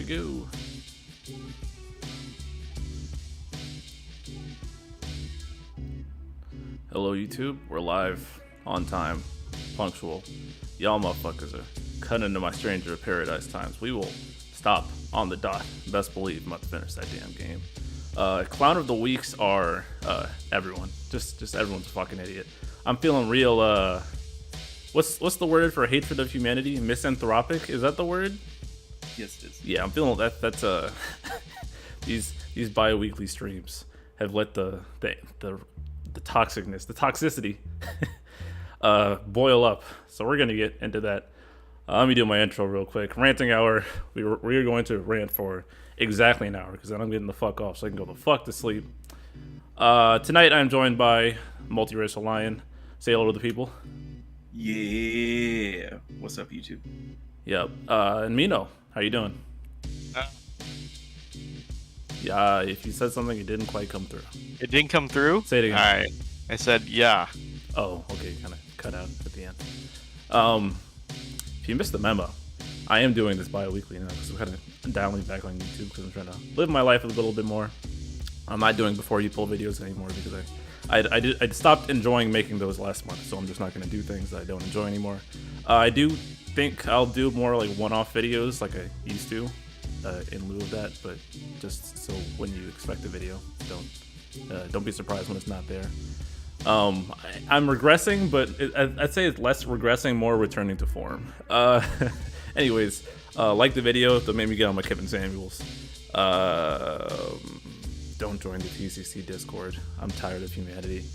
go. Hello, YouTube. We're live, on time, punctual. Y'all motherfuckers are cutting into my Stranger of Paradise times. We will stop on the dot. Best believe I'm about to finish that damn game. Clown of the weeks are everyone. Just everyone's a fucking idiot. I'm feeling real. What's the word for hatred of humanity? Misanthropic? Is that the word? Yes, it is. Yeah, I'm feeling that. That's these bi-weekly streams have let the toxicness, the toxicity, boil up. So we're gonna get into that. Let me do my intro real quick. Ranting hour. We're going to rant for exactly an hour because then I'm getting the fuck off so I can go the fuck to sleep. Tonight I'm joined by multiracial lion. Say hello to the people. Yeah. What's up, YouTube? Yep. And Mino, how you doing? Yeah, if you said something, it didn't quite come through. It didn't come through? Say it again. All right. I said, yeah. Oh, okay. Kind of cut out at the end. If you missed the memo, I am doing this bi-weekly now because I'm kind of dialing back on YouTube because I'm trying to live my life a little bit more. I'm not doing before you pull videos anymore because I stopped enjoying making those last month, so I'm just not going to do things that I don't enjoy anymore. I do think I'll do more like one-off videos like I used to in lieu of that, but just so when you expect a video, don't be surprised when it's not there. I'm regressing, but I'd say it's less regressing, more returning to form. Anyways, like the video, that made me get on my Kevin Samuels. Don't join the TCC Discord. I'm tired of humanity.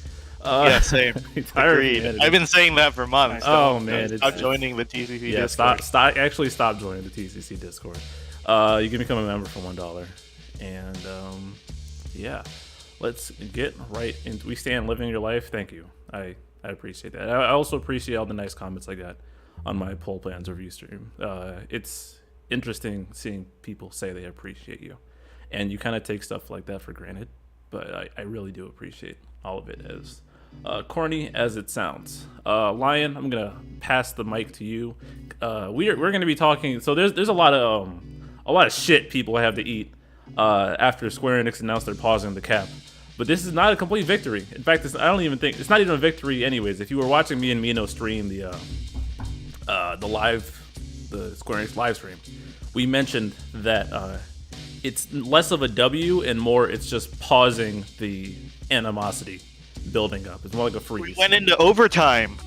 Yeah, same. Agreed. I've been saying that for months. Oh man, stop joining the TCC yeah, Discord. Stop joining the TCC Discord. You can become a member for $1, and yeah, let's get right into. We stand living your life. Thank you. I appreciate that. I also appreciate all the nice comments I got on my poll plans review stream. It's interesting seeing people say they appreciate you, and you kind of take stuff like that for granted, but I really do appreciate all of it, as corny as it sounds. Lion, I'm gonna pass the mic to you. We're gonna be talking. So there's a lot of shit people have to eat after Square Enix announced they're pausing the cap. But this is not a complete victory. In fact, I don't even think it's not even a victory anyways. If you were watching me and Mino stream the Square Enix live stream, we mentioned that it's less of a W and more it's just pausing the animosity building up. It's more like a freeze. We went into overtime.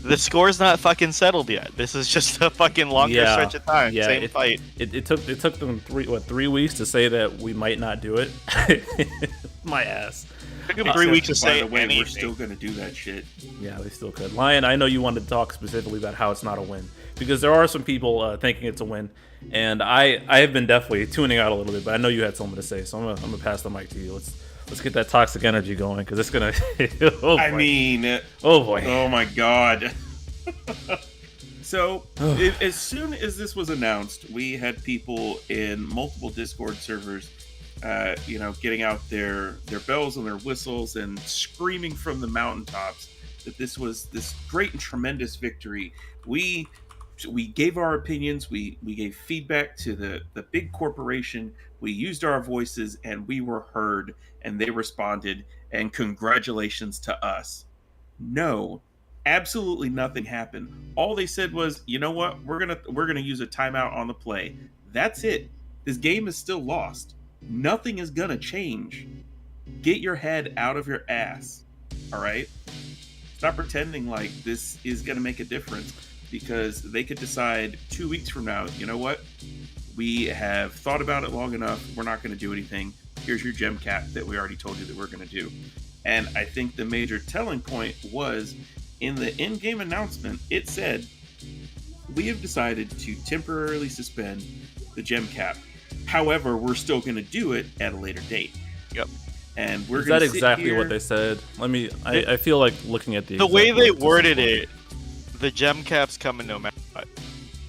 The score's not fucking settled yet. This is just a fucking longer stretch of time. Yeah, Same fight. It took them 3 weeks to say that we might not do it. My ass. It took them 3 weeks to say anything. We're still gonna do that shit. Yeah, they still could. Lion, I know you wanted to talk specifically about how it's not a win, because there are some people thinking it's a win, and I have been definitely tuning out a little bit, but I know you had something to say, so I'm gonna pass the mic to you. Let's get that toxic energy going, because it's gonna. Oh boy. I mean, oh boy, oh my god. So, as soon as this was announced, we had people in multiple Discord servers, getting out their bells and their whistles and screaming from the mountaintops that this was this great and tremendous victory. We gave our opinions, we gave feedback to the big corporation, we used our voices, and we were heard, and they responded, and congratulations to us. No, absolutely nothing happened. All they said was, you know what, we're gonna use a timeout on the play. That's it. This game is still lost. Nothing is gonna change. Get your head out of your ass. All right? Stop pretending like this is gonna make a difference, because they could decide 2 weeks from now, you know what? We have thought about it long enough. We're not going to do anything. Here's your gem cap that we already told you that we're going to do. And I think the major telling point was in the in-game announcement, it said, we have decided to temporarily suspend the gem cap. However, we're still going to do it at a later date. Yep. And we're is going that to exactly what they said? I feel like looking at the way they worded it, the gem cap's coming no matter what.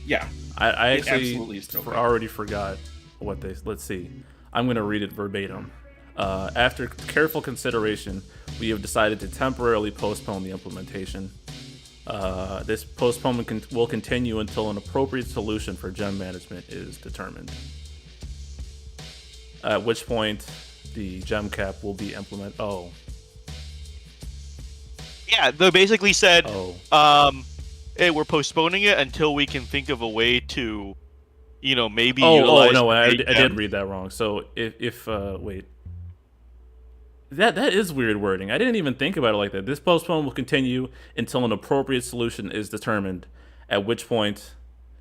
Yeah. I actually already coming. forgot what they. Let's see. I'm going to read it verbatim. After careful consideration, we have decided to temporarily postpone the implementation. This postponement will continue until an appropriate solution for gem management is determined. At which point the gem cap will be implemented. Oh. Yeah, they basically said, Oh. hey, we're postponing it until we can think of a way to, maybe Oh utilize. no, I the did read that wrong. So if wait. That is weird wording. I didn't even think about it like that. This postpone will continue until an appropriate solution is determined, at which point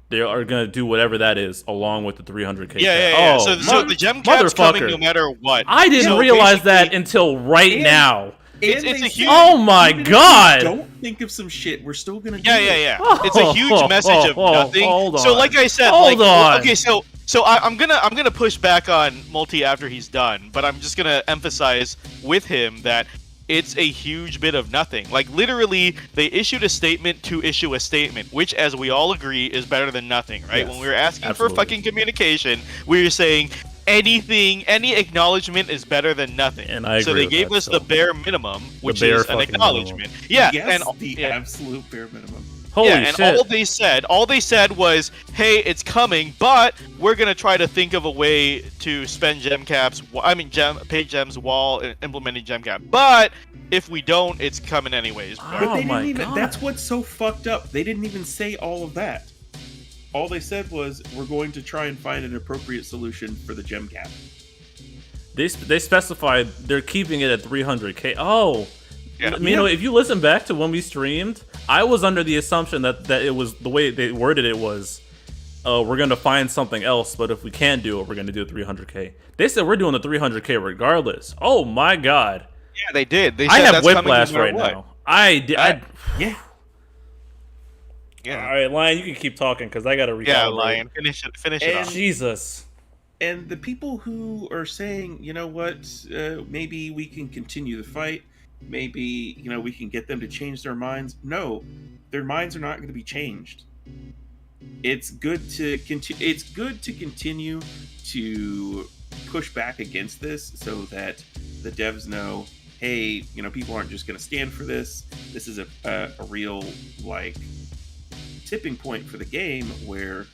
they are going to do whatever that is along with the 300k. Yeah. Oh, So the gem cap's coming no matter what. I didn't realize that until right now. It's a huge. Oh my god! Don't think of some shit. We're still gonna. Yeah. It's a huge message of nothing. Hold on. So like I said, Hold on. Okay, so I'm gonna push back on Multi after he's done, but I'm just gonna emphasize with him that it's a huge bit of nothing. Like literally, they issued a statement to issue a statement, which, as we all agree, is better than nothing, right? Yes, when we were asking absolutely. for fucking communication, we were saying any acknowledgement is better than nothing. And I agree so they with gave that, us so. the bare minimum, which bare is an fucking acknowledgement. minimum. Yeah, Yes, and the absolute bare minimum. Holy and shit! all they said was, "Hey, it's coming, but we're gonna try to think of a way to spend gem caps. Pay gems while implementing gem cap. But if we don't, it's coming anyways." Oh But they my didn't even. God. That's what's so fucked up. They didn't even say all of that. All they said was, "We're going to try and find an appropriate solution for the gem cap." They specified they're keeping it at 300k. Oh, Yeah. Mino, if you listen back to when we streamed, I was under the assumption that it was the way they worded it was, we're gonna find something else, but if we can't do it, we're gonna do 300k. They said we're doing the 300k regardless. Oh my god, Yeah, they did. They said I have that's coming whiplash no matter right what. now. I Yeah. all right, Lion, you can keep talking because I gotta recalibrate. Yeah, Lion, finish it off. Jesus. And the people who are saying, you know what, maybe we can continue the fight, maybe we can get them to change their minds. No, their minds are not going to be changed. It's good to continue. It's good to continue to push back against this so that the devs know, hey, people aren't just going to stand for this. This is a real tipping point for the game where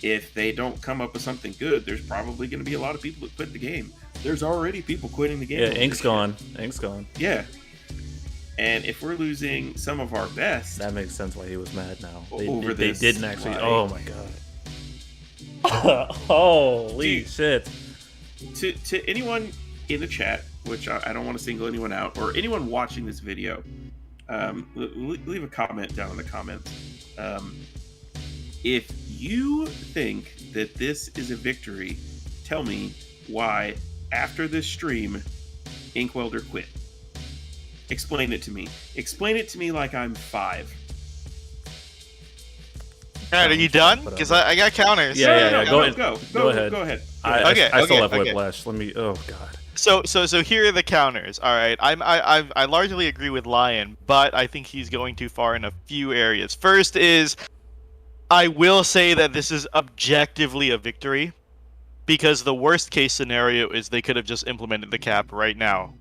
if they don't come up with something good, there's probably going to be a lot of people that quit the game. There's already people quitting the game. Yeah, Ink's gone. Ink's gone. Yeah. And if we're losing some of our best, That makes sense why he was mad now. Over They this, didn't actually. like- Oh my god. Holy Dude. shit. to anyone in the chat, which I don't want to single anyone out, or anyone watching this video, leave a comment down in the comments. If you think that this is a victory, tell me why, after this stream, Inkwelder quit. Explain it to me. Explain it to me like I'm 5. Alright, are you done? Because I got counters. Yeah, No, go ahead. Go ahead. Go ahead. I still have okay. whiplash. Let me. Oh god. So here are the counters. All right, I largely agree with Lion, but I think he's going too far in a few areas. First is, I will say that this is objectively a victory, because the worst case scenario is they could have just implemented the cap right now.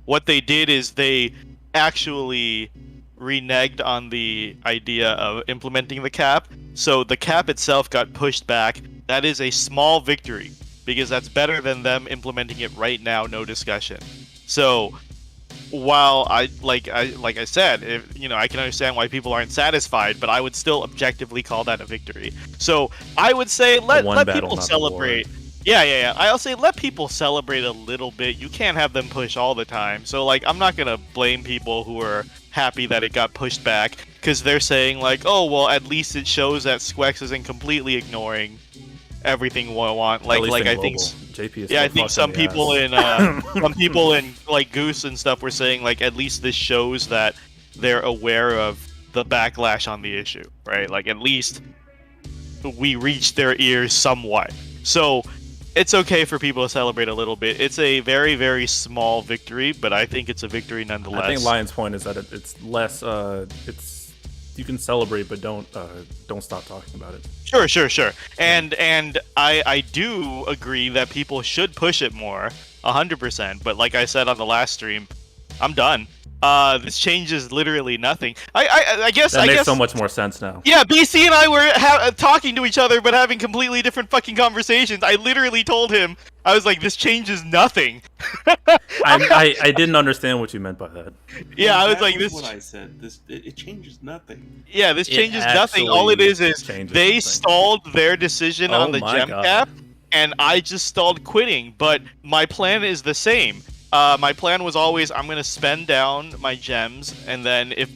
What they did is they actually reneged on the idea of implementing the cap, so the cap itself got pushed back. That is a small victory, because that's better than them implementing it right now, no discussion. So while I said, if, I can understand why people aren't satisfied, but I would still objectively call that a victory. So I would say let battle, people not the celebrate. Yeah. I'll say let people celebrate a little bit. You can't have them push all the time. So I'm not gonna blame people who are happy that it got pushed back because they're saying oh well, at least it shows that Squex isn't completely ignoring everything we want. At least in I think. global. JP is Yeah, I still think some fucking people ass. in some people in Goose and stuff were saying at least this shows that they're aware of the backlash on the issue, right? At least we reached their ears somewhat. So it's okay for people to celebrate a little bit. It's a very, very small victory, but I think it's a victory nonetheless. I think Lion's point is that it's less. It's you can celebrate, but don't stop talking about it. Sure. And I do agree that people should push it more, 100%. But like I said on the last stream, I'm done. This changes literally nothing. I guess That makes so much more sense now. Yeah, BC and I were talking to each other, but having completely different fucking conversations. I literally told him, I was like, this changes nothing. I didn't understand what you meant by that. Yeah, I was That like, this. what I said. It changes nothing. Yeah, this It changes nothing. All it is changes they nothing. stalled their decision Oh on the my gem God. cap, and I just stalled quitting. But my plan is the same. My plan was always I'm gonna spend down my gems, and then if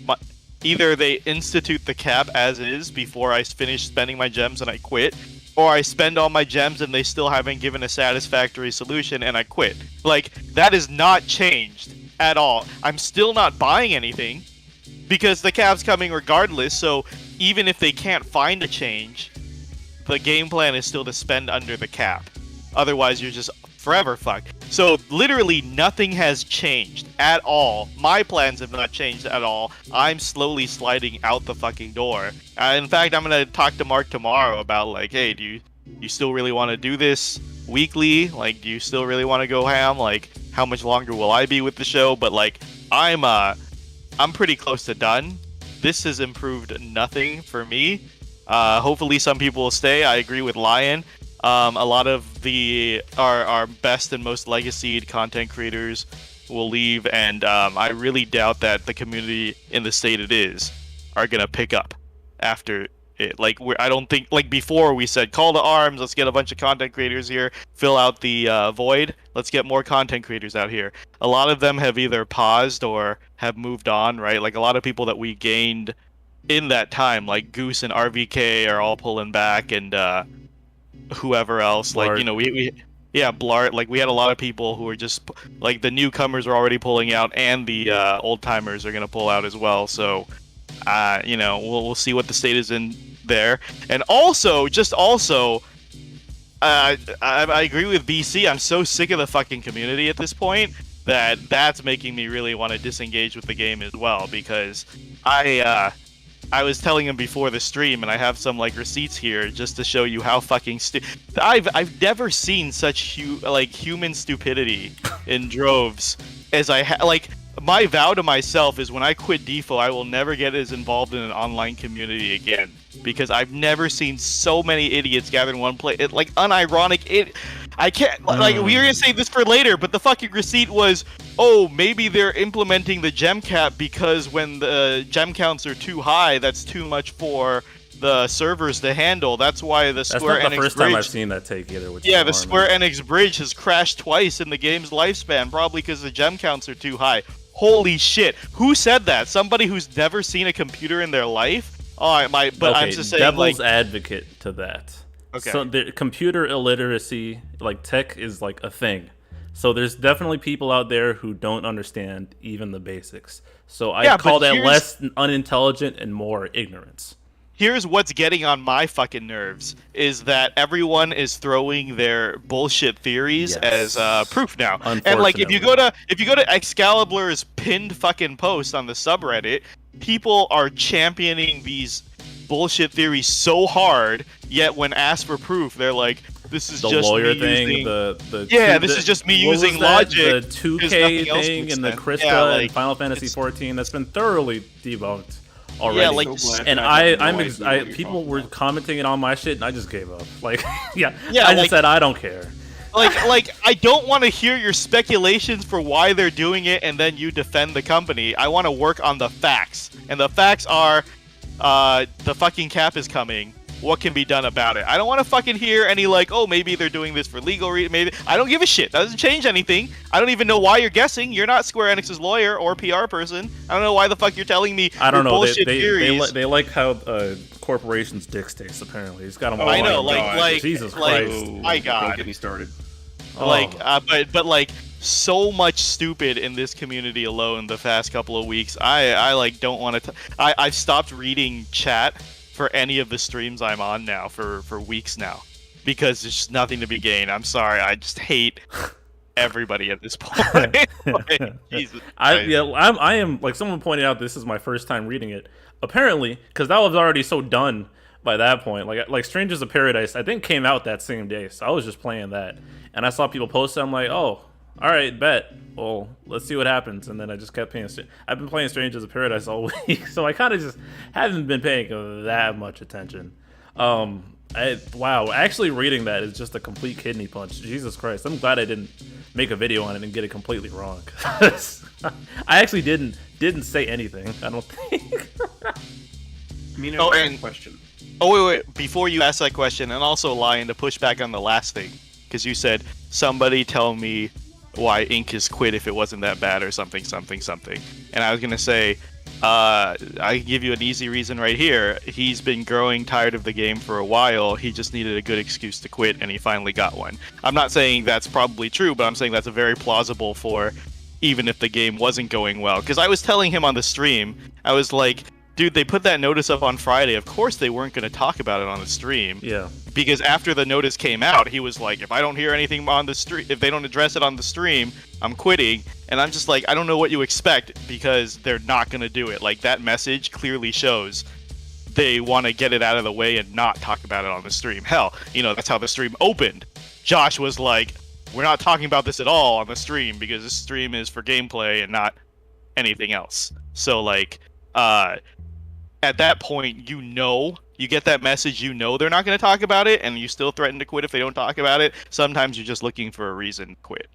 either they institute the cap as is before I finish spending my gems and I quit, or I spend all my gems and they still haven't given a satisfactory solution and I quit. Like, that is not changed at all. I'm still not buying anything because the cap's coming regardless. So even if they can't find a change, the game plan is still to spend under the cap. Otherwise, you're just forever fucked. So literally nothing has changed at all. My plans have not changed at all. I'm slowly sliding out the fucking door. In fact, I'm gonna talk to Mark tomorrow about like, hey, do you still really want to do this weekly? Like, do you still really want to go ham? Like, how much longer will I be with the show? But like, I'm pretty close to done. This has improved nothing for me. Hopefully some people will stay. I agree with Lion. A lot of our best and most legacied content creators will leave, and I really doubt that the community in the state it is are gonna pick up after it. Like, I don't think, like before we said call to arms, let's get a bunch of content creators here, fill out the void, let's get more content creators out here. A lot of them have either paused or have moved on, right? Like a lot of people that we gained in that time, like Goose and RVK, are all pulling back, and whoever else, Blart. like, you know, Blart, like we had a lot of people who were just like the newcomers are already pulling out, and the old timers are gonna pull out as well. So you know, we'll see what the state is in there. And also I agree with BC. I'm so sick of the fucking community at this point that's making me really want to disengage with the game as well, because I was telling him before the stream, and I have some like receipts here just to show you how fucking I've never seen such human stupidity in droves as like. My vow to myself is when I quit Defo, I will never get as involved in an online community again, because I've never seen so many idiots gathered in one place. Like, unironic. I can't. Like, we were gonna save this for later, but the fucking receipt was, oh, maybe they're implementing the gem cap because when the gem counts are too high, that's too much for the servers to handle. That's why the Square Enix That's not the first bridge, time I've seen that take either. Which yeah, is the Square alarming. Enix bridge has crashed twice in the game's lifespan, probably because the gem counts are too high. Holy shit! Who said that? Somebody who's never seen a computer in their life? Oh, but okay, I'm just saying, devil's like, advocate to that. Okay. So the computer illiteracy, like tech, is like a thing. So there's definitely people out there who don't understand even the basics. So I Yeah, call but that less unintelligent and more ignorance. here's what's getting on my fucking nerves is that everyone is throwing their bullshit theories Yes. as proof now. And like, if you go Unfortunately. to Excalibur's pinned fucking post on the subreddit, people are championing these bullshit theories so hard, yet when asked for proof, they're like, this is The just lawyer me thing, using... this is just me what was using that? logic. The There's 2K nothing else thing makes and the sense. Krista Yeah, like, and Final Fantasy it's- 14 that's been thoroughly debunked already. Yeah, like, So glad and that I have no I'm idea what you're people talking were about. commenting it on my shit, and I just gave up. Like, yeah, Yeah, I just like- said I don't care. like I don't want to hear your speculations for why they're doing it and then you defend the company. I want to work on the facts, and the facts are the fucking cap is coming. What can be done about it? I don't want to fucking hear any like, oh, maybe they're doing this for legal reasons. Maybe I don't give a shit. That doesn't change anything. I don't even know why you're guessing. You're not Square Enix's lawyer or PR person. I don't know why the fuck you're telling me. I don't your know. Bullshit theories. They like how corporations dick stakes. Apparently, he's got them. Oh, all I know, lined up. like Jesus like, Christ. my God. Don't get me started. Oh. Like, but like, so much stupid in this community alone the past couple of weeks. I like don't want to. I've stopped reading chat for any of the streams I'm on now for weeks now, because there's just nothing to be gained. I'm sorry, I just hate everybody at this point. Like, Jesus I Christ. I am like someone pointed out. This is my first time reading it. Apparently, because that was already so done by that point. Like Strangers of Paradise, I think came out that same day, so I was just playing that, and I saw people post it. I'm like, oh, all right, bet. Well, let's see what happens. And then I just kept playing. I've been playing Strangers of Paradise all week, so I kind of just haven't been paying that much attention. Wow, actually reading that is just a complete kidney punch. Jesus Christ, I'm glad I didn't make a video on it and get it completely wrong. I actually didn't say anything, I don't think. Mino, and question. Oh, wait. Before you ask that question, and also Lion, to push back on the last thing, because you said, somebody tell me why Ink is quit if it wasn't that bad or something. And I was going to say, I can give you an easy reason right here. He's been growing tired of the game for a while. He just needed a good excuse to quit, and he finally got one. I'm not saying that's probably true, but I'm saying that's a very plausible for even if the game wasn't going well. Because I was telling him on the stream, I was like, dude, they put that notice up on Friday. Of course they weren't going to talk about it on the stream. Yeah. Because after the notice came out, he was like, if I don't hear anything on the stream, if they don't address it on the stream, I'm quitting. And I'm just like, I don't know what you expect, because they're not going to do it. Like, that message clearly shows they want to get it out of the way and not talk about it on the stream. Hell, that's how the stream opened. Josh was like, we're not talking about this at all on the stream, because this stream is for gameplay and not anything else. So, like, at that point, you get that message, they're not going to talk about it, and you still threaten to quit if they don't talk about it. Sometimes you're just looking for a reason to quit.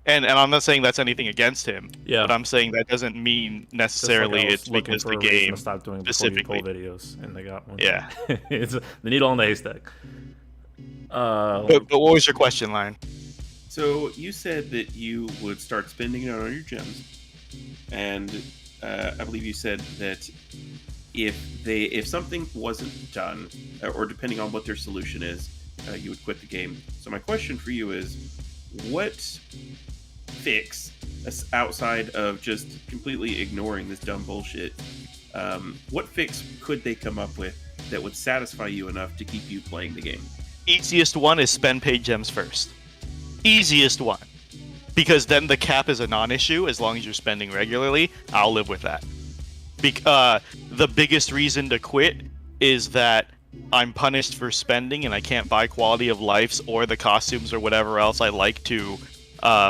And I'm not saying that's anything against him, but I'm saying that doesn't mean necessarily it's because the game to stop doing specifically videos, and they got one. Yeah. It's the needle in the haystack. But what was your question, Lion? So you said that you would start spending it on your gems, and I believe you said that if something wasn't done, or depending on what their solution is, you would quit the game. So my question for you is, what fix, outside of just completely ignoring this dumb bullshit, what fix could they come up with that would satisfy you enough to keep you playing the game? Easiest one is spend paid gems first. Easiest one. Because then the cap is a non-issue as long as you're spending regularly. I'll live with that. The biggest reason to quit is that I'm punished for spending and I can't buy quality of lives or the costumes or whatever else I like to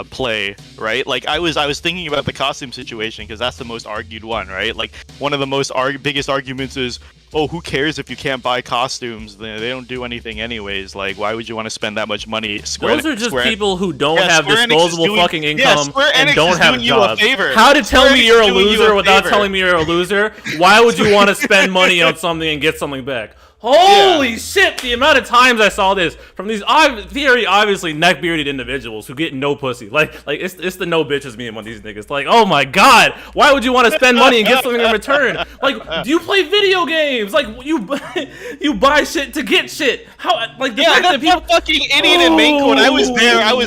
play, right? Like, I was thinking about the costume situation because that's the most argued one, right? Like, one of the most biggest arguments is, oh, who cares if you can't buy costumes? They don't do anything anyways. Like, why would you want to spend that much money? Those are just people who don't have disposable fucking income and don't have jobs. How to tell me you're a loser without telling me you're a loser? Why would you want to spend money on something and get something back? Holy shit, the amount of times I saw this from these very obviously neck-bearded individuals who get no pussy. Like it's the no bitches meme on these niggas. Like, oh my god, why would you want to spend money and get something in return? Like, do you play video games? Like, you buy shit to get shit. How, like, the fact that people... fucking idiot in main court. I was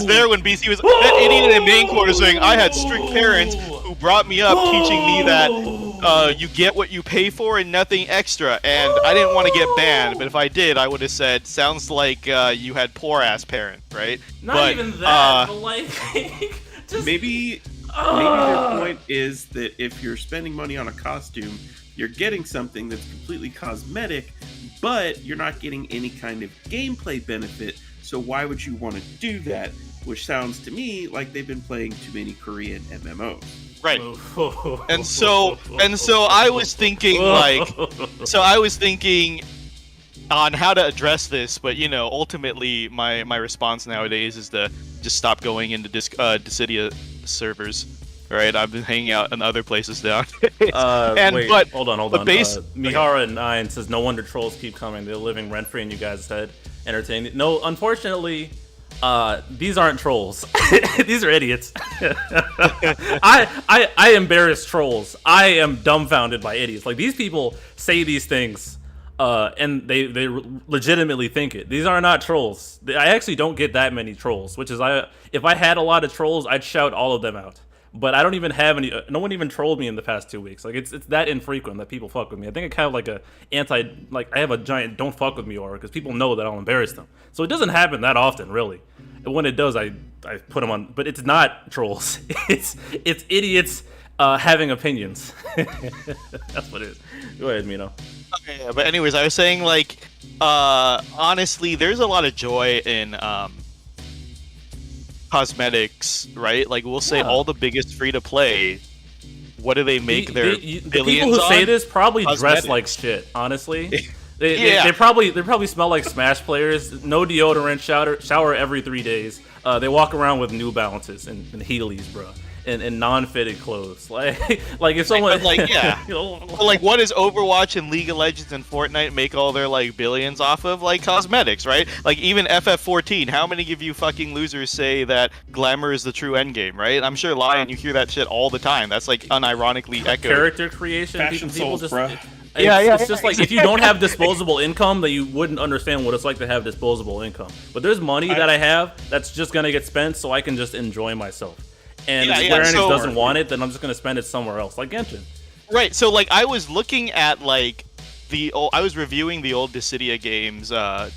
there when BC was... That idiot in main court is saying, I had strict parents who brought me up teaching me that you get what you pay for and nothing extra, and I didn't want to get banned, but if I did, I would have said, sounds like you had poor-ass parents, right? Not even that, but like... just... Maybe their point is that if you're spending money on a costume, you're getting something that's completely cosmetic, but you're not getting any kind of gameplay benefit, so why would you want to do that? Which sounds to me like they've been playing too many Korean MMOs. Right. And so I was thinking on how to address this, but ultimately my response nowadays is to just stop going into Dissidia servers. Right, I've been hanging out in other places now. Wait, hold on. Mihara and Nine says, no wonder trolls keep coming. They're living rent free in you guys' head. Entertaining. No, unfortunately, these aren't trolls. These are idiots. I embarrass trolls. I am dumbfounded by idiots. Like, these people say these things, and they legitimately think it. These are not trolls. I actually don't get that many trolls, which is, if I had a lot of trolls, I'd shout all of them out. But I don't even have any. No one even trolled me in the past 2 weeks. Like, it's that infrequent that people fuck with me. I think I kind of like I have a giant don't fuck with me aura because people know that I'll embarrass them. So it doesn't happen that often, really. And when it does, I put them on. But it's not trolls. It's idiots having opinions. That's what it is. Go ahead, Mino. Okay, yeah, but anyways, I was saying, like, honestly, there's a lot of joy in cosmetics, right? Like we'll say Yeah. all the biggest free to play. What do they make their the billions people who say on? this probably dress Cosmetics. like shit. Honestly, Yeah. they probably smell like Smash players. No deodorant, shower every 3 days. They walk around with New Balances and Heelys, bro, and non-fitted clothes. Like if someone But, like, yeah. you know, But, like, what does Overwatch and League of Legends and Fortnite make all their like billions off of? Like cosmetics, right? Like even FF14. How many of you fucking losers say that glamour is the true endgame, right? I'm sure, Lion, you hear that shit all the time. That's like unironically echoed. character creation. Fashion people souls, just. bruh. It's just like if you don't have disposable income, that you wouldn't understand what it's like to have disposable income. But there's money that I have that's just gonna get spent so I can just enjoy myself. And if Square Enix doesn't want it, then I'm just gonna spend it somewhere else, like Genshin. Right. So like I was looking at like I was reviewing the old Dissidia games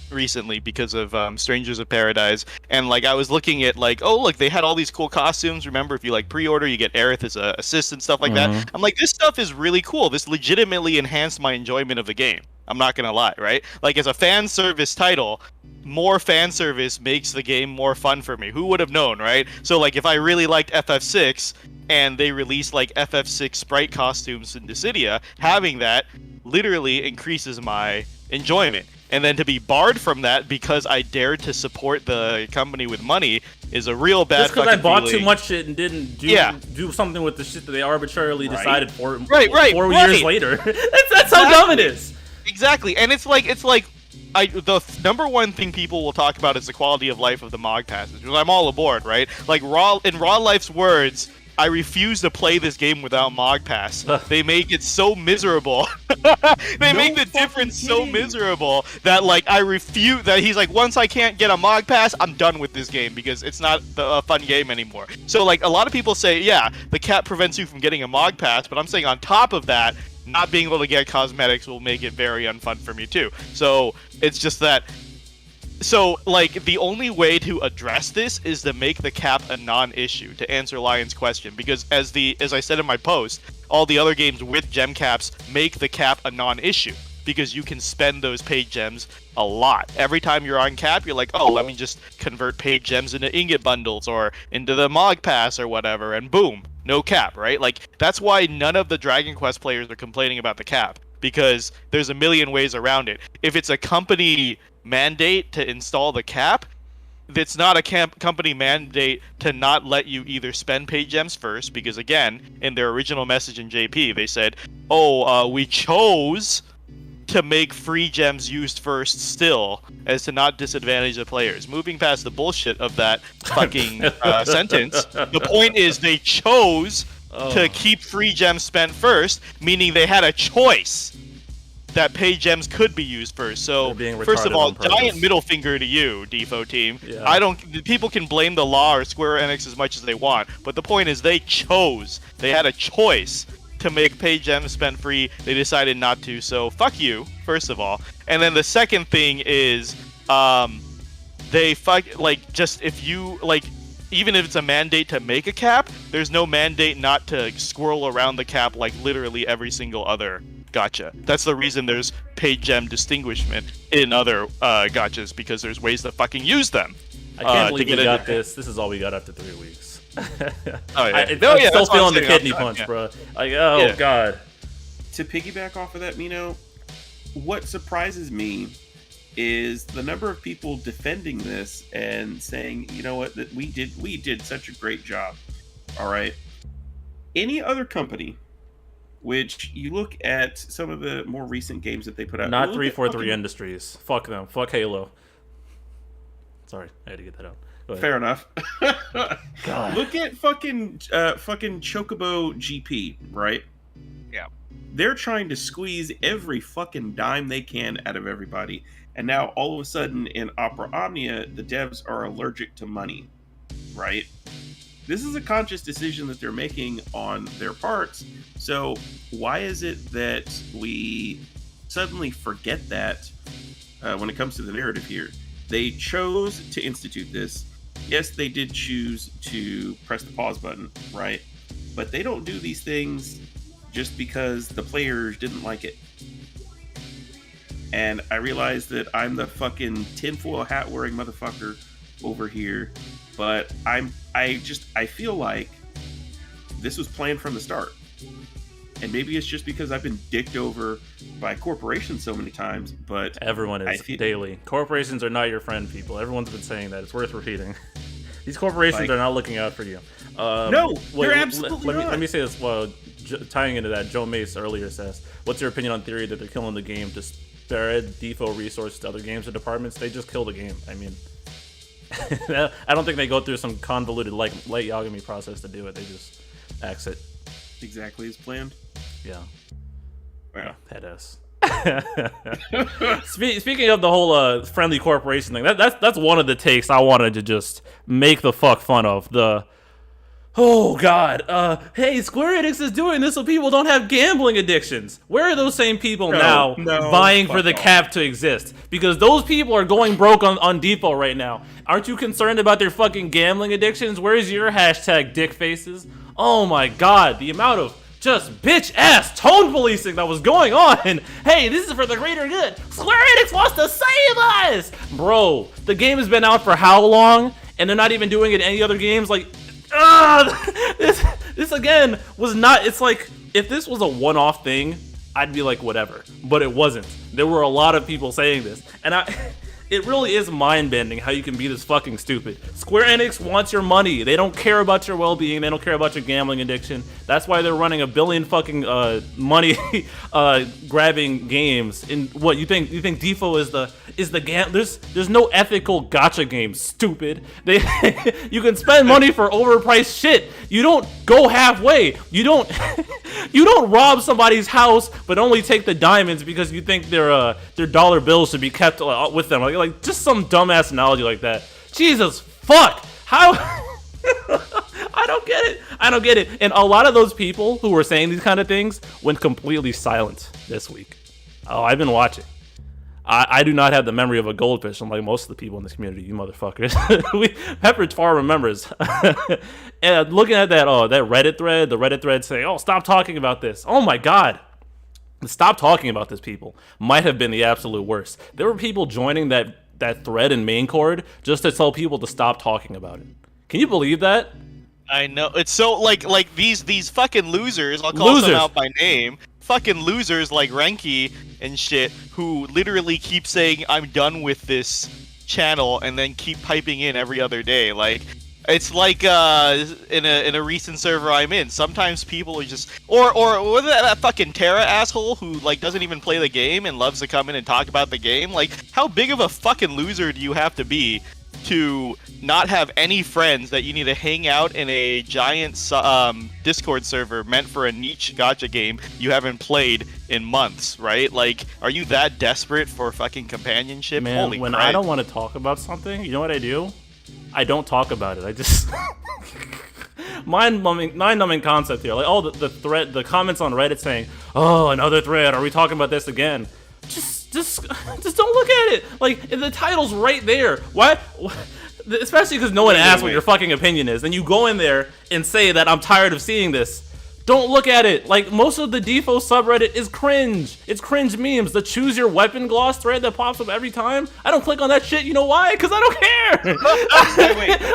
recently because of Strangers of Paradise, and like I was looking at like, oh look, they had all these cool costumes. Remember, if you like pre-order, you get Aerith as a assistant, stuff like that. I'm like, this stuff is really cool. This legitimately enhanced my enjoyment of the game. I'm not gonna lie, right? Like as a fan service title, more fan service makes the game more fun for me. Who would have known, right? So like if I really liked FF6 and they released like FF6 sprite costumes in Dissidia, having that literally increases my enjoyment. And then to be barred from that because I dared to support the company with money is a real bad Just because I bought feeling. too much shit and didn't do something with the shit that they arbitrarily decided for 4 years later. That's how dumb it is. Exactly, and it's like the number one thing people will talk about is the quality of life of the Mog passes, which I'm all aboard, right? Like in Raw Life's words, I refuse to play this game without Mog Pass. They make it so miserable. They make the difference so miserable that like I refuse. That he's like, once I can't get a Mog Pass, I'm done with this game because it's not a fun game anymore. So like a lot of people say, yeah, the cap prevents you from getting a Mog Pass, but I'm saying on top of that, not being able to get cosmetics will make it very unfun for me too. So it's just that. So, like, the only way to address this is to make the cap a non-issue, to answer Lion's question. Because as I said in my post, all the other games with gem caps make the cap a non-issue. Because you can spend those paid gems a lot. Every time you're on cap, you're like, oh, let me just convert paid gems into ingot bundles or into the Mog Pass or whatever, and boom, no cap, right? Like, that's why none of the Dragon Quest players are complaining about the cap. Because there's a million ways around it. If it's a company mandate to install the cap, it's not a company mandate to not let you either spend paid gems first, because again, in their original message in JP, they said, we chose to make free gems used first still, as to not disadvantage the players. Moving past the bullshit of that fucking sentence, the point is they chose to keep free gems spent first, meaning they had a choice that paid gems could be used first. So, first of all, giant middle finger to you, Defo team. Yeah. People can blame the law or Square Enix as much as they want, but the point is they had a choice to make paid gems spend free. They decided not to, so fuck you, first of all. And then the second thing is, even if it's a mandate to make a cap, there's no mandate not to squirrel around the cap like literally every single other gacha. That's the reason there's paid gem distinguishment in other gachas, because there's ways to fucking use them. I can't believe we got this. This is all we got after 3 weeks. Oh yeah, I'm still feeling the kidney punch, bro. Like, god. To piggyback off of that, Mino, what surprises me is the number of people defending this and saying, you know what, that we did such a great job. All right. Any other company, which you look at some of the more recent games that they put out. Not 343 Industries. Fuck them. Fuck Halo. Sorry, I had to get that out. Fair enough. God. Look at fucking Chocobo GP, right? Yeah. They're trying to squeeze every fucking dime they can out of everybody. And now all of a sudden in Opera Omnia, the devs are allergic to money, right? This is a conscious decision that they're making on their parts. So why is it that we suddenly forget that when it comes to the narrative here? They chose to institute this. Yes, they did choose to press the pause button, right? But they don't do these things just because the players didn't like it. And I realize that I'm the fucking tinfoil hat wearing motherfucker over here, but I feel like this was planned from the start. And maybe it's just because I've been dicked over by corporations so many times, but everyone is daily. Corporations are not your friend, people. Everyone's been saying that. It's worth repeating. These corporations are not looking out for you. No, they're absolutely not. Let me say this. Well, tying into that, Joe Mace earlier says, "What's your opinion on theory that they're killing the game to spread default resources to other games or departments? They just kill the game. I mean, I don't think they go through some convoluted light Yagami process to do it. They just exit exactly as planned." Yeah. Wow. Head ass. Speaking of the whole friendly corporation thing, that's one of the takes I wanted to just make the fuck fun of. Oh god, hey, Square Enix is doing this so people don't have gambling addictions. Where are those same people now vying for the cap to exist? Because those people are going broke on default right now. Aren't you concerned about their fucking gambling addictions? Where's your hashtag dick faces? Oh my god, the amount of just bitch-ass tone policing that was going on. Hey, this is for the greater good. Square Enix wants to save us! Bro, the game has been out for how long? And they're not even doing it in any other games? Like, this again was not, it's like, if this was a one-off thing, I'd be like, whatever. But it wasn't. There were a lot of people saying this. And it really is mind-bending how you can be this fucking stupid. Square Enix wants your money. They don't care about your well-being. They don't care about your gambling addiction. That's why they're running $1 billion fucking money grabbing games. And what you think Defo is the there's no ethical gacha game, stupid. You can spend money for overpriced shit. You don't go halfway. You don't rob somebody's house but only take the diamonds because you think their dollar bills should be kept with them. Like just some dumbass analogy like that. Jesus fuck. How I don't get it. And a lot of those people who were saying these kind of things went completely silent this week. Oh, I've been watching. I do not have the memory of a goldfish, unlike most of the people in this community, you motherfuckers. Pepper far remembers. And looking at that Reddit thread, the Reddit thread saying, "Oh, stop talking about this." Oh my god. Stop talking about this, people. Might have been the absolute worst. There were people joining that thread in main cord just to tell people to stop talking about it. Can you believe that? I know. It's so like these fucking losers, I'll call them out by name. Fucking losers like Renki and shit who literally keep saying I'm done with this channel and then keep piping in every other day. Like it's like in a recent server I'm in, sometimes people are just or was that fucking Terra asshole who like doesn't even play the game and loves to come in and talk about the game. Like how big of a fucking loser do you have to be to not have any friends that you need to hang out in a giant Discord server meant for a niche gacha game you haven't played in months, right? Like, are you that desperate for fucking companionship? Man, Holy when Christ. I don't want to talk about something, you know what I do? I don't talk about it. I just mind-numbing concept here. Like, oh, the comments on Reddit saying, "Oh, another thread. Are we talking about this again?" Just don't look at it. Like, the title's right there. Why? Especially because no one asked what your fucking opinion is. Then you go in there and say that I'm tired of seeing this. Don't look at it. Like, most of the Defo subreddit is cringe. It's cringe memes. The choose your weapon gloss thread that pops up every time. I don't click on that shit. You know why? Because I don't care.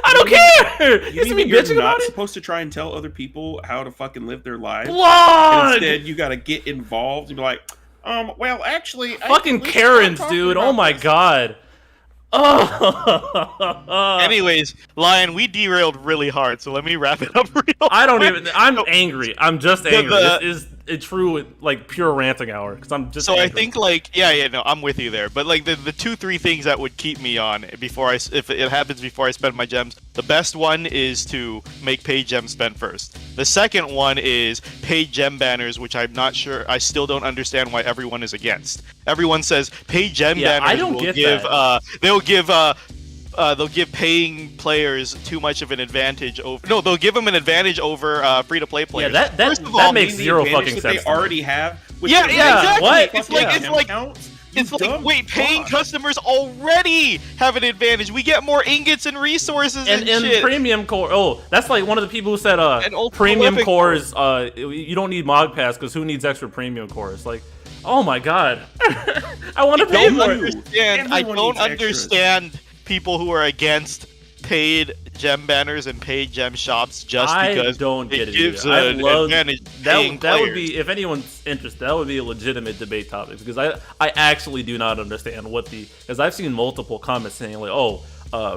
I don't care. You see me bitching about it? You're not supposed to try and tell other people how to fucking live their lives. Blood! And instead, you gotta get involved and be like, well, actually... Fucking Karens, dude. Oh my god. Oh. Anyways, Lion, we derailed really hard, so let me wrap it up real quick. I'm angry. I'm just angry. This is a true, like, pure ranting hour, because I'm just angry. I think, like, no, I'm with you there. But, like, the 2-3 things that would keep me on if it happens before I spend my gems, the best one is to make paid gems spent first. The second one is paid gem banners, which I'm not sure, I still don't understand why everyone is against. Everyone says paid gem banners I don't will get give, that. they'll give paying players too much of an advantage over. No, they'll give them an advantage over free-to-play players. Yeah, that makes zero fucking sense. They already have. Yeah, exactly. What? It's like wait, paying customers already have an advantage. We get more ingots and resources and shit. Premium core. Oh, that's like one of the people who said premium cores. You don't need Mog Pass because who needs extra premium cores? Like, oh my god, I want to pay more. I don't understand people who are against paid gem banners and paid gem shops just I because don't get it it gives either. an advantage paying that would players. be, if anyone's interested, that would be a legitimate debate topic, because I actually do not understand what because I've seen multiple comments saying like, oh,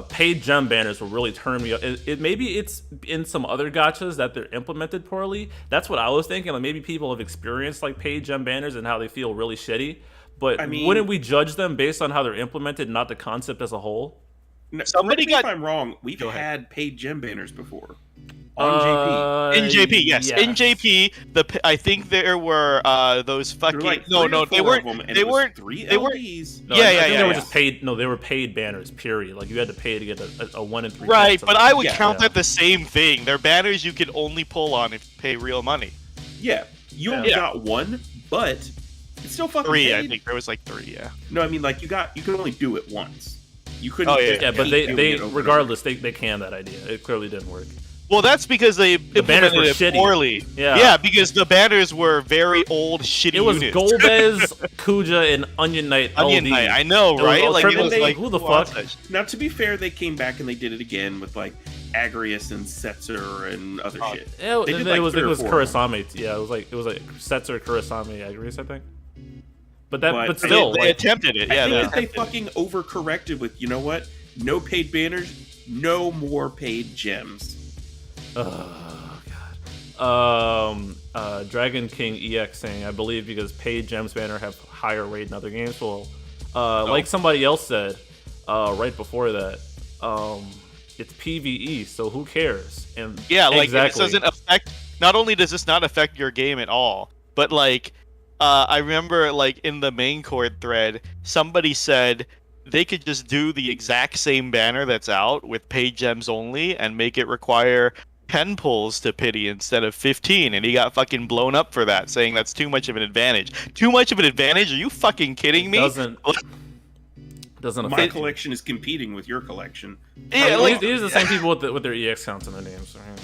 paid gem banners will really turn me up. Maybe it's in some other gachas that they're implemented poorly. That's what I was thinking. Like maybe people have experienced like paid gem banners and how they feel really shitty. But I mean, wouldn't we judge them based on how they're implemented, not the concept as a whole? No, Somebody correct me got- if I'm wrong. We've Go ahead. had paid gem banners before on In JP, yes. yeah. In JP, I think there were those JP. fucking There were like no, three or they four weren't. of them, and They it was weren't. 3 they weren't- LDs. No, Yeah, I yeah, think yeah, they were yeah. just paid. No, they were paid banners. Period. Like you had to pay to get a 1 in 3. Right, chance but of- I would Yeah. count Yeah. that the same thing. They're banners you could only pull on if you pay real money. Yeah, you only Yeah. got 1, but it's still fucking 3, paid. I think there was like 3. Yeah. No, I mean like you could only do it once. You couldn't. Oh, yeah, just Yeah, but keep they doing it over and regardless they canned that idea. It clearly didn't work. Well, that's because they banners implemented were it shitty. poorly. Yeah. Yeah, because the banners were very old, shitty It was units. Golbez, Kuja, and Onion Knight. Onion LD. Knight, I know, It was right? all Like, triple it was D. like, Who the wants fuck? that shit? Now, to be fair, they came back and they did it again with like Agrius and Setzer and other shit. It, They did, it like, was 3 or 4 of them. Kurosame. Yeah, it was like Setzer, Kurosame, Agrius, I think. But that, But but they- still, they like, attempted it. I Yeah, think they that they attempted it. fucking overcorrected with, you know what? No paid banners, no more paid gems. oh god. Dragon King EX saying, I believe because paid gems banner have higher rate in other games. Well, like somebody else said, right before that, it's PVE, so who cares? And Yeah, like exactly. this doesn't affect. Not only does this not affect your game at all, but like, I remember like in the main chord thread, somebody said they could just do the exact same banner that's out with paid gems only and make it require 10 pulls to pity instead of 15, and he got fucking blown up for that, saying that's too much of an advantage. Too much of an advantage? Are you fucking kidding me? doesn't My affect. collection is competing with your collection. Yeah, like these are the same people with their EX counts in their names. I'm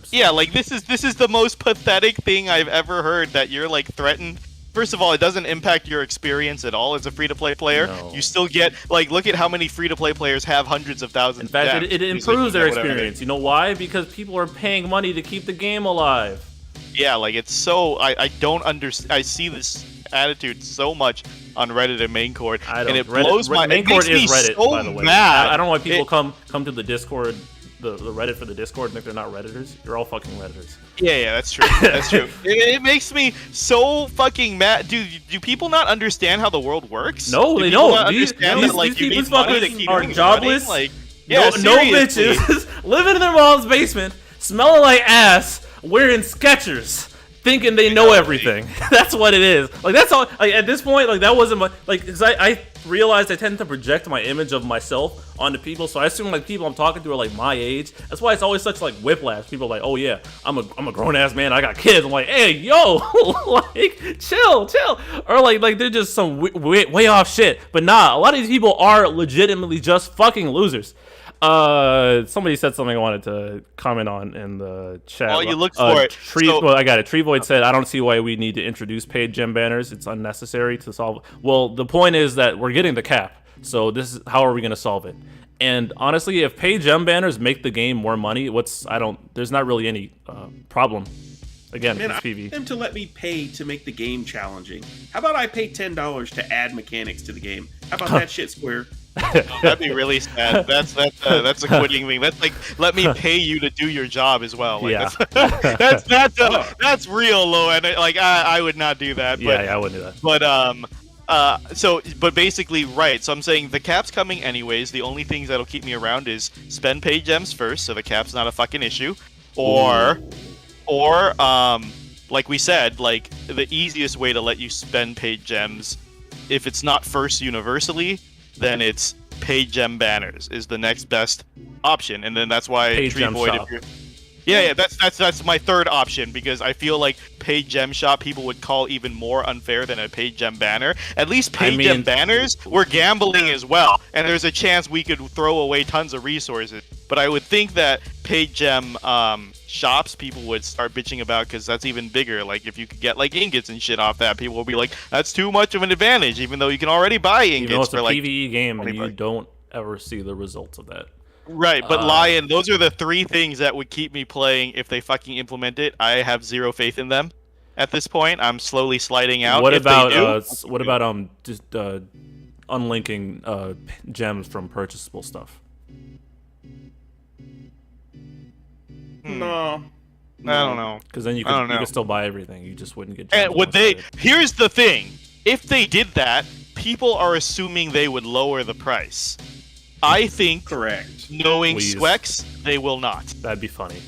sorry. yeah, like this is the most pathetic thing I've ever heard, that you're like threatened. First of all, it doesn't impact your experience at all as a free-to-play player. No. You still get, like, look at how many free-to-play players have hundreds of thousands In fact, of it gems. improves their Whatever. experience. You know why? Because people are paying money to keep the game alive. Yeah, like, it's so... I don't understand. I see this attitude so much on Reddit and main chord, I don't. and it Reddit, blows my... main It chord makes me is Reddit, so by the way. mad. I don't know why people It- come to the Discord, the Reddit for the Discord, and think they're not Redditors. You're all fucking Redditors. Yeah, that's true. That's true. It makes me so fucking mad. Do people not understand how the world works? No, Do they people don't. not These understand that, like, you people need money to fucking keep are things jobless. running? Like, yeah, no seriously. bitches living in their mom's basement, smelling like ass, wearing Skechers, thinking they know everything. That's what it is. Like that's all. Like at this point, like that wasn't my like. Cause I realized I tend to project my image of myself onto people, so I assume like people I'm talking to are like my age. That's why it's always such like whiplash. People are like, oh yeah, I'm a grown ass man. I got kids. I'm like, hey yo, like chill. Or like they're just some way off shit. But nah, a lot of these people are legitimately just fucking losers. Somebody said something I wanted to comment on in the chat. While you look for it, so- Well, I got it. Treevoid said, I don't see why we need to introduce paid gem banners. It's unnecessary to solve. Well, the point is that we're getting the cap. So this is how are we going to solve it? And honestly, if paid gem banners make the game more money, there's not really any problem. Again, Man, it's I PV. want them to let me pay to make the game challenging. How about I pay $10 to add mechanics to the game? How about that shit, Square? That'd be really sad. That's a quitting thing. That's like, let me pay you to do your job as well. Like, Yeah. that's real low, and like I would not do that. But, Yeah, I wouldn't do that. but basically, right. So I'm saying the cap's coming anyways. The only things that'll keep me around is spend paid gems first, so the cap's not a fucking issue, or like we said, like the easiest way to let you spend paid gems, if it's not first universally, then it's paid gem banners is the next best option, and then that's why Paid gem Void. shop. Yeah, that's my third option, because I feel like paid gem shop people would call even more unfair than a paid gem banner. At least paid gem banners, we're gambling as well, and there's a chance we could throw away tons of resources. But I would think that paid gem shops people would start bitching about, because that's even bigger. Like if you could get like ingots and shit off that, people will be like, that's too much of an advantage, even though you can already buy Even though ingots it's a for like PvE game and you $20. don't ever see the results of that. Right, but Lion, those are the 3 things that would keep me playing if they fucking implement it. I have zero faith in them at this point. I'm slowly sliding out. What If about they do, just unlinking gems from purchasable stuff? No. I don't know. Because then you could still buy everything. You just wouldn't get gems. And would they? Here's the thing: if they did that, people are assuming they would lower the price. I think, correct. Knowing Swex, they will not. That'd be funny.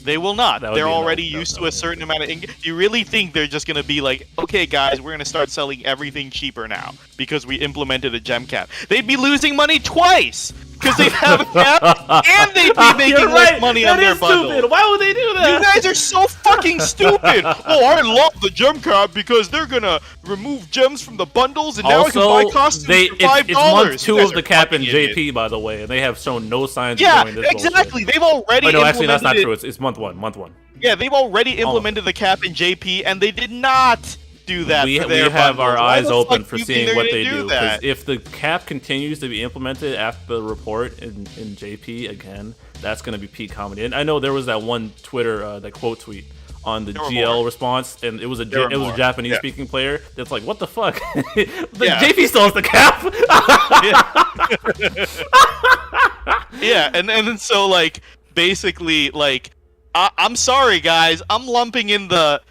They will not. They're already used used to a certain amount of income. Do you really think they're just going to be like, okay, guys, we're going to start selling everything cheaper now because we implemented a gem cap? They'd be losing money twice because they'd have a cap and they'd be making less money on their bundle. Stupid. Why would they do that? You guys are so fucking stupid. Oh, I love the gem cap because they're going to remove gems from the bundles and now I can buy costumes for $5. It's month 2 of the cap in JP, by the way, and they have shown no signs of doing this exactly. bullshit. They've already no, actually, that's not true. It's month 1. Yeah, they've already implemented the cap in JP, and they did not do that. We have our eyes open for seeing what they do. Because if the cap continues to be implemented after the report in JP again, that's going to be peak comedy. And I know there was that one Twitter that quote tweet on the GL response, and it was a Japanese speaking player that's like, "What the fuck? JP still has the cap." Yeah, and then so like basically like. I'm sorry, guys. I'm lumping in the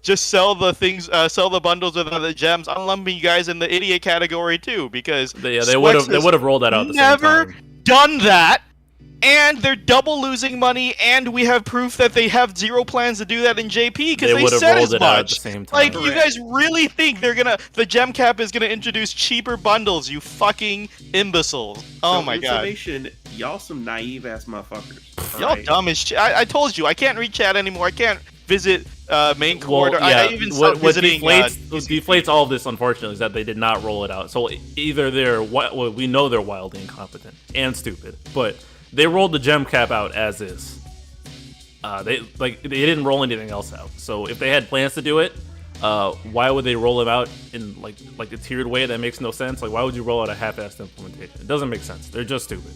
just sell the things, sell the bundles without the gems. I'm lumping you guys in the idiot category too because they would have rolled that out. Never done that, and they're double losing money. And we have proof that they have zero plans to do that in JP because they said as much. At the same time. Like you guys really think the gem cap is gonna introduce cheaper bundles? You fucking imbeciles! Oh my god! Y'all some naive ass motherfuckers. Y'all dumb as shit. I told you I can't reach chat anymore. I can't visit main court. Or I even stopped visiting. What deflates all of this, unfortunately, is that they did not roll it out. So either we know they're wildly incompetent and stupid, but they rolled the gem cap out as is. They didn't roll anything else out. So if they had plans to do it, why would they roll it out in like a tiered way that makes no sense? Like, why would you roll out a half-assed implementation? It doesn't make sense. They're just stupid.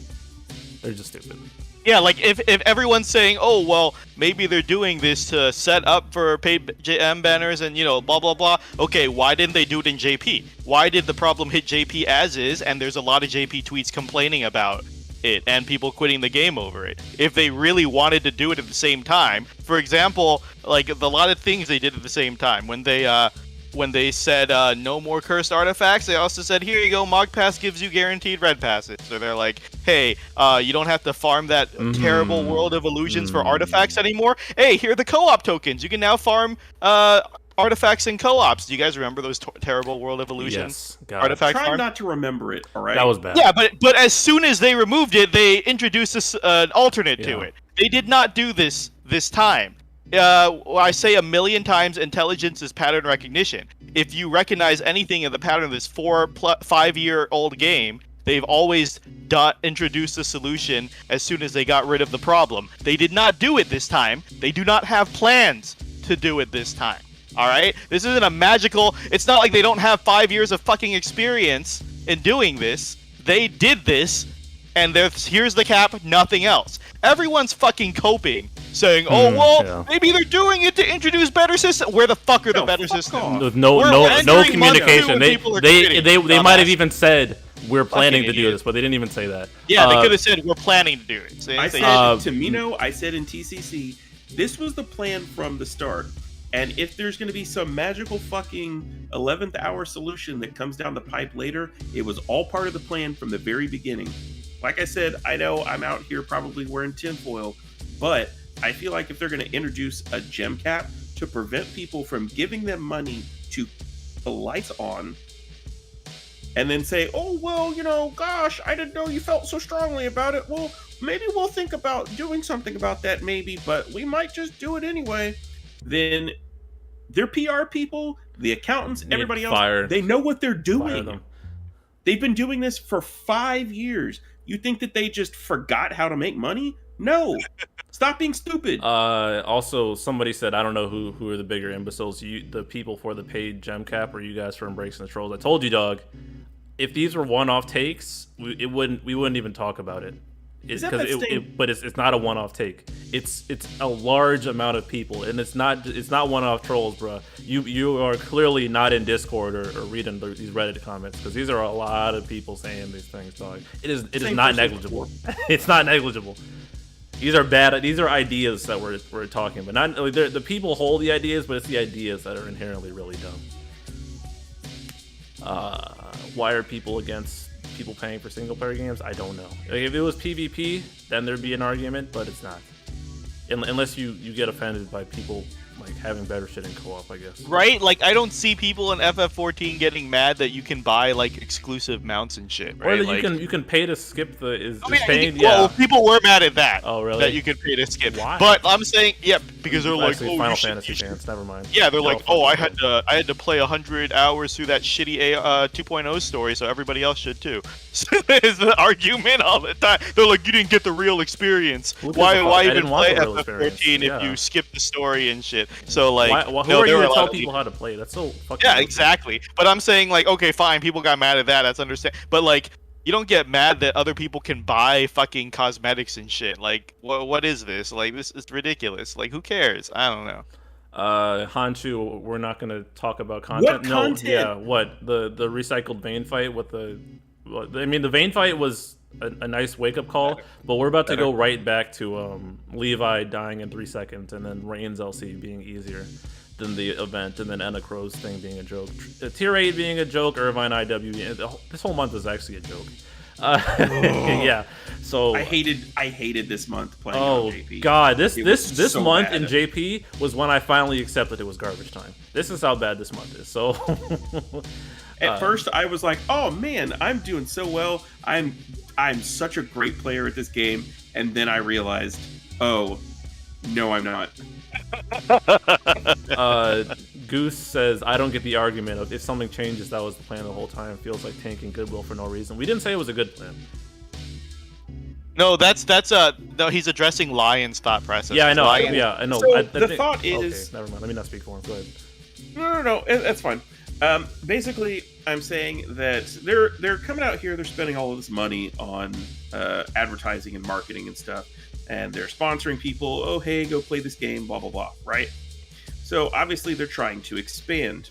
Yeah, like if everyone's saying, oh well, maybe they're doing this to set up for paid JM banners and blah blah blah. Okay, why didn't they do it in JP? Why did the problem hit JP as is? And there's a lot of JP tweets complaining about it and people quitting the game over it. If they really wanted to do it at the same time, for example, like a lot of things they did at the same time when they said no more cursed artifacts, they also said, here you go, Mog Pass gives you guaranteed red passes. So they're like, hey, you don't have to farm that terrible World of Illusions for artifacts anymore. Hey, here are the co-op tokens. You can now farm artifacts and co-ops. Do you guys remember those terrible World of Illusions artifacts? Try not to remember it, all right? That was bad. Yeah, but as soon as they removed it, they introduced an alternate to it. They did not do this time. I say a million times, intelligence is pattern recognition. If you recognize anything in the pattern of this 5-year-old game, they've always introduced a solution as soon as they got rid of the problem. They did not do it this time. They do not have plans to do it this time. All right? This isn't a magical... It's not like they don't have 5 years of fucking experience in doing this. They did this, and here's the cap, nothing else. Everyone's fucking coping, saying, "Oh well, maybe they're doing it to introduce better systems." Where the fuck are the better systems? With no communication. They might have even said we're planning to do this, but they didn't even say that. Yeah, they could have said we're planning to do it. I said to Mino, I said in TCC, this was the plan from the start. And if there's going to be some magical fucking 11th hour solution that comes down the pipe later, it was all part of the plan from the very beginning. Like I said, I know I'm out here probably wearing tinfoil, but I feel like if they're going to introduce a gem cap to prevent people from giving them money to put the lights on, and then say, oh, well, gosh, I didn't know you felt so strongly about it. Well, maybe we'll think about doing something about that maybe, but we might just do it anyway. Then their PR people, the accountants, everybody else, they know what they're doing. They've been doing this for 5 years. You think that they just forgot how to make money? No. Stop being stupid. Also, somebody said, I don't know who are the bigger imbeciles, the people for the paid gem cap or you guys for embracing the trolls. I told you, dog, if these were one-off takes, we wouldn't even talk about it. Is that same? But it's not a one-off take. It's a large amount of people, and it's not one-off trolls, bro. You are clearly not in Discord or reading these Reddit comments, because these are a lot of people saying these things, dog. It is not negligible. It's not negligible. These are bad. These are ideas that we're talking about. Not the people hold the ideas, but it's the ideas that are inherently really dumb. Why are people against people paying for single player games? I don't know. Like, if it was PvP, then there'd be an argument, but it's not. Unless you get offended by people like having better shit in co-op, I guess. Right? Like, I don't see people in FF14 getting mad that you can buy like exclusive mounts and shit. Right? Or that like, you can pay to skip the paying. Well, people were mad at that. Oh, really? That you could pay to skip. Why? But I'm saying, yeah, because they're like, actually, Final Fantasy fans. Never mind. Yeah, they're like, oh, I had to play 100 hours through that shitty 2.0 story, so everybody else should too. So there's the argument all the time. They're like, you didn't get the real experience. Why even play FF14 if you skip the story and shit? So like, who are you to tell people how to play? That's so fucking. Yeah, exactly. But I'm saying like, okay, fine, people got mad at that. That's understand. But like, you don't get mad that other people can buy fucking cosmetics and shit. Like, what is this? Like, this is ridiculous. Like, who cares? I don't know. Hanchu, we're not going to talk about content. What content? Yeah, what the recycled Vayne fight with the. I mean, the Vayne fight was a nice wake up call, but we're about to go right back to Levi dying in 3 seconds, and then Reigns LC being easier than the event, and then Anna Crow's thing being a joke, Tier 8 being a joke, Irvine IW. This whole month is actually a joke. Yeah. So I hated this month playing on JP. God, this so month bad. in JP was when I finally accepted it was garbage time. This is how bad this month is. So at first I was like, oh man, I'm doing so well. I'm such a great player at this game, and then I realized, oh no, I'm not. Goose says, I don't get the argument of if something changes, that was the plan the whole time. It feels like tanking goodwill for no reason. We didn't say it was a good plan. No, no. He's addressing Lion's thought process. Yeah, I know. Lion... Yeah, I know. So the thought is, okay, never mind. Let me not speak for him. Go ahead. No, that's fine. Basically, I'm saying that they're coming out here. They're spending all of this money on advertising and marketing and stuff, and they're sponsoring people. Oh, hey, go play this game. Blah blah blah. Right. So obviously they're trying to expand.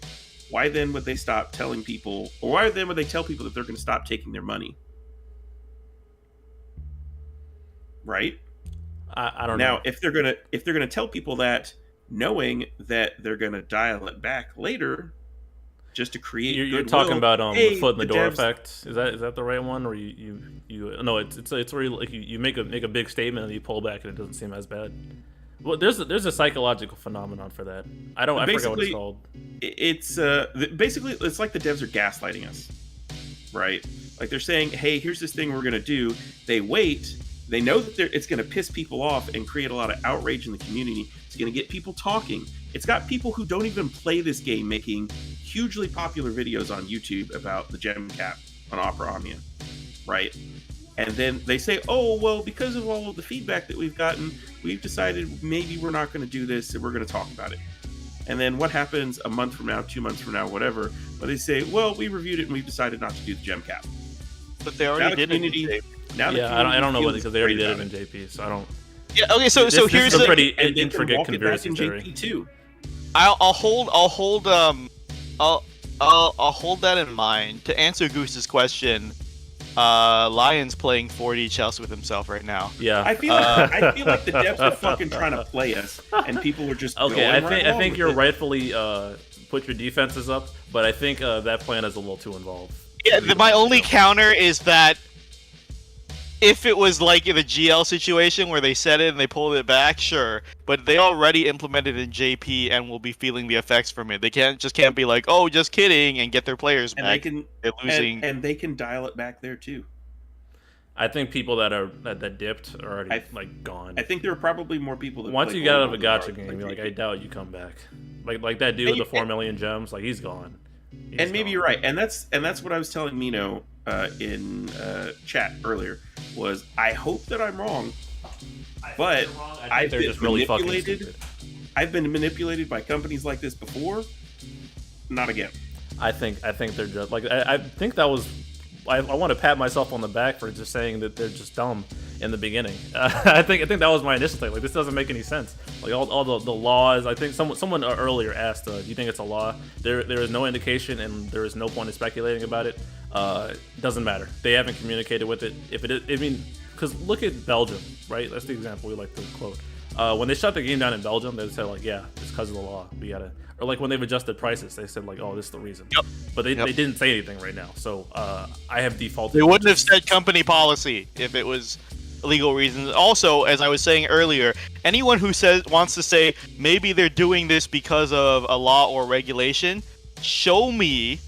Why then would they stop telling people, or why then would they tell people that they're going to stop taking their money? Right? I don't know. Now, if they're gonna tell people that, knowing that they're gonna dial it back later, just to create. You're talking about hey, the foot in the door devs... effect. Is that the right one, or you no? It's where you make a big statement and you pull back and it doesn't seem as bad. Well, there's a psychological phenomenon for that. I forget what it's called. It's basically it's like the devs are gaslighting us, right? Like they're saying, "Hey, here's this thing we're gonna do." They wait. They know that it's gonna piss people off and create a lot of outrage in the community. It's gonna get people talking. It's got people who don't even play this game making hugely popular videos on YouTube about the gem cap on Opera Omnia, right? And then they say, oh, well, because of all of the feedback that we've gotten, we've decided maybe we're not going to do this and we're going to talk about it. And then what happens a month from now, 2 months from now, whatever, when they say, well, we reviewed it and we've decided not to do the gem cap. But they already did it in JP. I don't know what, because they already did it in JP, so I don't. Yeah, okay, so here's a pretty and intricate conspiracy theory. JP too. I'll hold that in mind. To answer Goose's question, Lion's playing 4D chess with himself right now. Yeah, I feel like the devs are fucking trying to play us, and people are just okay. I think you're rightfully put your defenses up, but I think that plan is a little too involved. Yeah, my only counter is that if it was like in the GL situation where they said it and they pulled it back, sure. But they already implemented it in JP and will be feeling the effects from it. They can't be like, oh, just kidding, and get their players back. They're losing, and they can dial it back there too. I think people that dipped are already gone. I think there are probably more people that once you get out of a gacha game, I doubt you come back. Like that dude with the 4 million gems, he's gone. And maybe you're right, and that's what I was telling Mino in chat earlier. Was I hope that I'm wrong, but I've been really manipulated. I've been manipulated by companies like this before. Not again. I think they're just I think that was. I want to pat myself on the back for just saying that they're just dumb. in the beginning. I think that was my initial thing. Like, this doesn't make any sense. Like, all the laws. I think someone earlier asked, "Do you think it's a law?" There is no indication, and there is no point in speculating about it. Doesn't matter. They haven't communicated with it. If it is, I mean, because look at Belgium, right? That's the example we like to quote. When they shut the game down in Belgium, they said like, yeah, it's because of the law. We gotta, or like when they've adjusted prices, they said like, oh, this is the reason. Yep. But they didn't say anything right now. So I have defaulted. They wouldn't have said company policy if it was legal reasons. Also, as I was saying earlier, anyone who wants to say maybe they're doing this because of a law or regulation, show me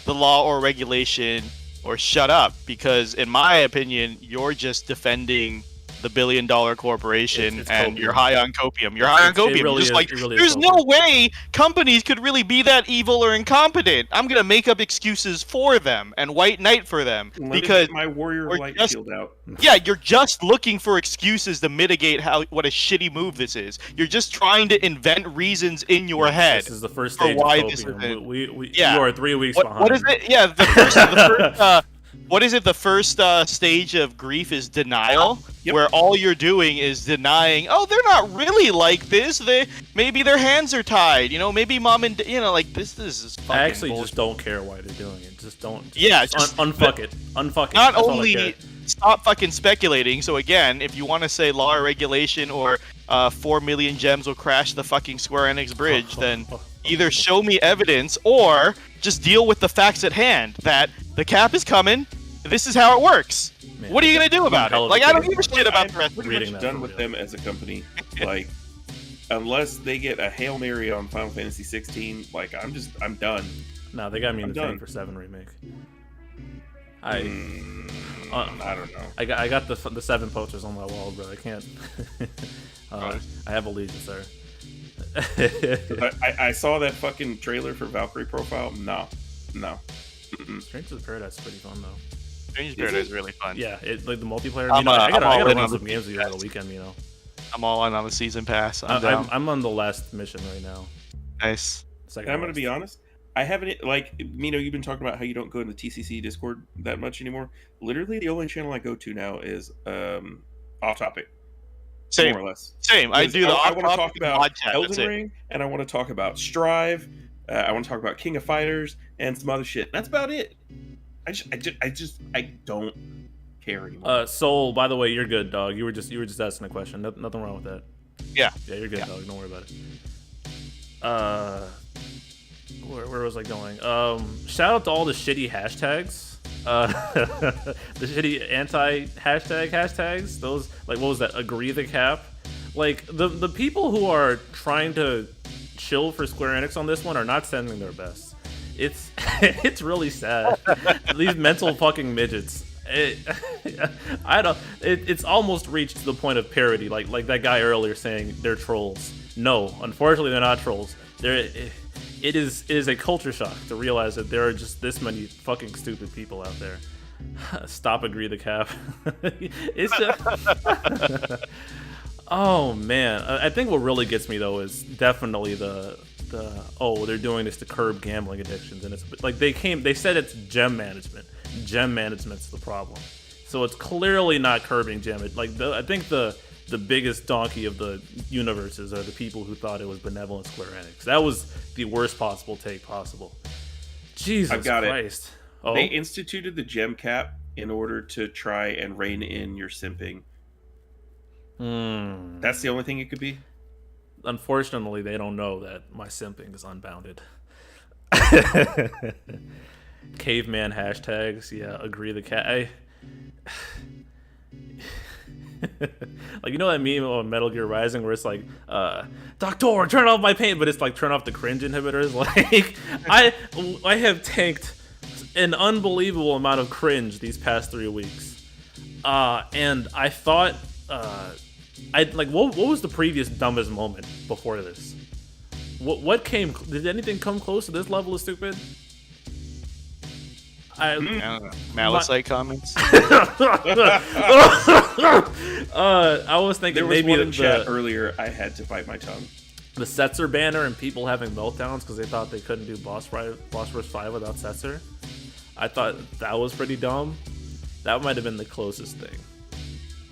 the law or regulation or shut up, because in my opinion, you're just defending the billion-dollar corporation, it's and copium. you're high on copium. You're high on copium. Really just is, like, really is there's no copium. way companies could really be that evil or incompetent. I'm gonna make up excuses for them and white knight for them Let me because get my warrior we're light just- shield out. yeah, you're just looking for excuses to mitigate what a shitty move this is. You're just trying to invent reasons in your head. This is the first for stage of why this copium. is yeah. You are 3 weeks behind. What is it? Yeah, what is it? The first stage of grief is denial, Yep. where all you're doing is denying. Oh, they're not really like this. Maybe their hands are tied. Maybe mom and like this is fucking I actually bullshit. just don't care why they're doing it. Just don't. Yeah, just unfuck it. Unfuck it. Not That's all I only care. stop fucking speculating. So again, if you want to say law or regulation or 4 million gems will crash the fucking Square Enix bridge, then either show me evidence or just deal with the facts at hand that the cap is coming. This is how it works. Man, What are you gonna do about it? hell of a Like, I don't case. give a shit about the rest. Pretty Reading much that done for with real. them as a company. Like, unless they get a Hail Mary on Final Fantasy 16, like I'm done. No, they got me in I'm the done. tank for 7 remake. I don't know. I got the 7 posters on my wall, bro. I can't. Right. I have allegiance there. I saw that fucking trailer for Valkyrie Profile. No. Mm-mm. Strangers of Paradise is pretty fun though. Strange Paradise is really fun. Yeah, like the multiplayer. I'm, I I'm all gotta in run on some the games with you on the weekend. I'm all in on the season pass. I'm down. I'm on the last mission right now. Nice. Second And I'm gonna last. be honest. I haven't like Mino. You've been talking about how you don't go into TCC Discord that much anymore. Literally, the only channel I go to now is Off Topic. Same. More or less. Same. I do the I want to off-topic talk about mod chat, that's Elden it. Ring, and I want to talk about Strive. I want to talk about King of Fighters and some other shit. That's about it. I don't care anymore. Soul. By the way, you're good, dog. You were just asking a question. Nothing wrong with that. Yeah. Yeah, you're good, Yeah. dog. Don't worry about it. Where was I going? Shout out to all the shitty hashtags. The shitty hashtags. Those, like, what was that? Agree the cap. Like the people who are trying to chill for Square Enix on this one are not sending their best. It's it's really sad. These mental fucking midgets. It's almost reached to the point of parody, like that guy earlier saying they're trolls. No, unfortunately they're not trolls. It is a culture shock to realize that there are just this many fucking stupid people out there. Stop agree the cap. It's just oh man, I think what really gets me though is definitely the they're doing this to curb gambling addictions, and it's like they said it's gem management. Gem management's the problem, so it's clearly not curbing gem. I think the biggest donkey of the universes are the people who thought it was benevolent Square Enix. That was the worst possible take possible. Jesus I've got Christ! Oh, They instituted the gem cap in order to try and rein in your simping. That's the only thing it could be. Unfortunately, they don't know that my simping is unbounded. Caveman hashtags, yeah, agree the cat. Like, you know that meme on Metal Gear Rising where it's like, Doctor, turn off my pain, but it's like turn off the cringe inhibitors. Like, I have tanked an unbelievable amount of cringe these past 3 weeks, and I thought, what was the previous dumbest moment before this? What came? Did anything come close to this level of stupid? I don't know. Malicite comments. I was thinking There was maybe one in chat earlier. I had to bite my tongue. the Setzer banner and people having meltdowns because they thought they couldn't do Boss Rush 5 without Setzer. I thought that was pretty dumb. That might have been the closest thing.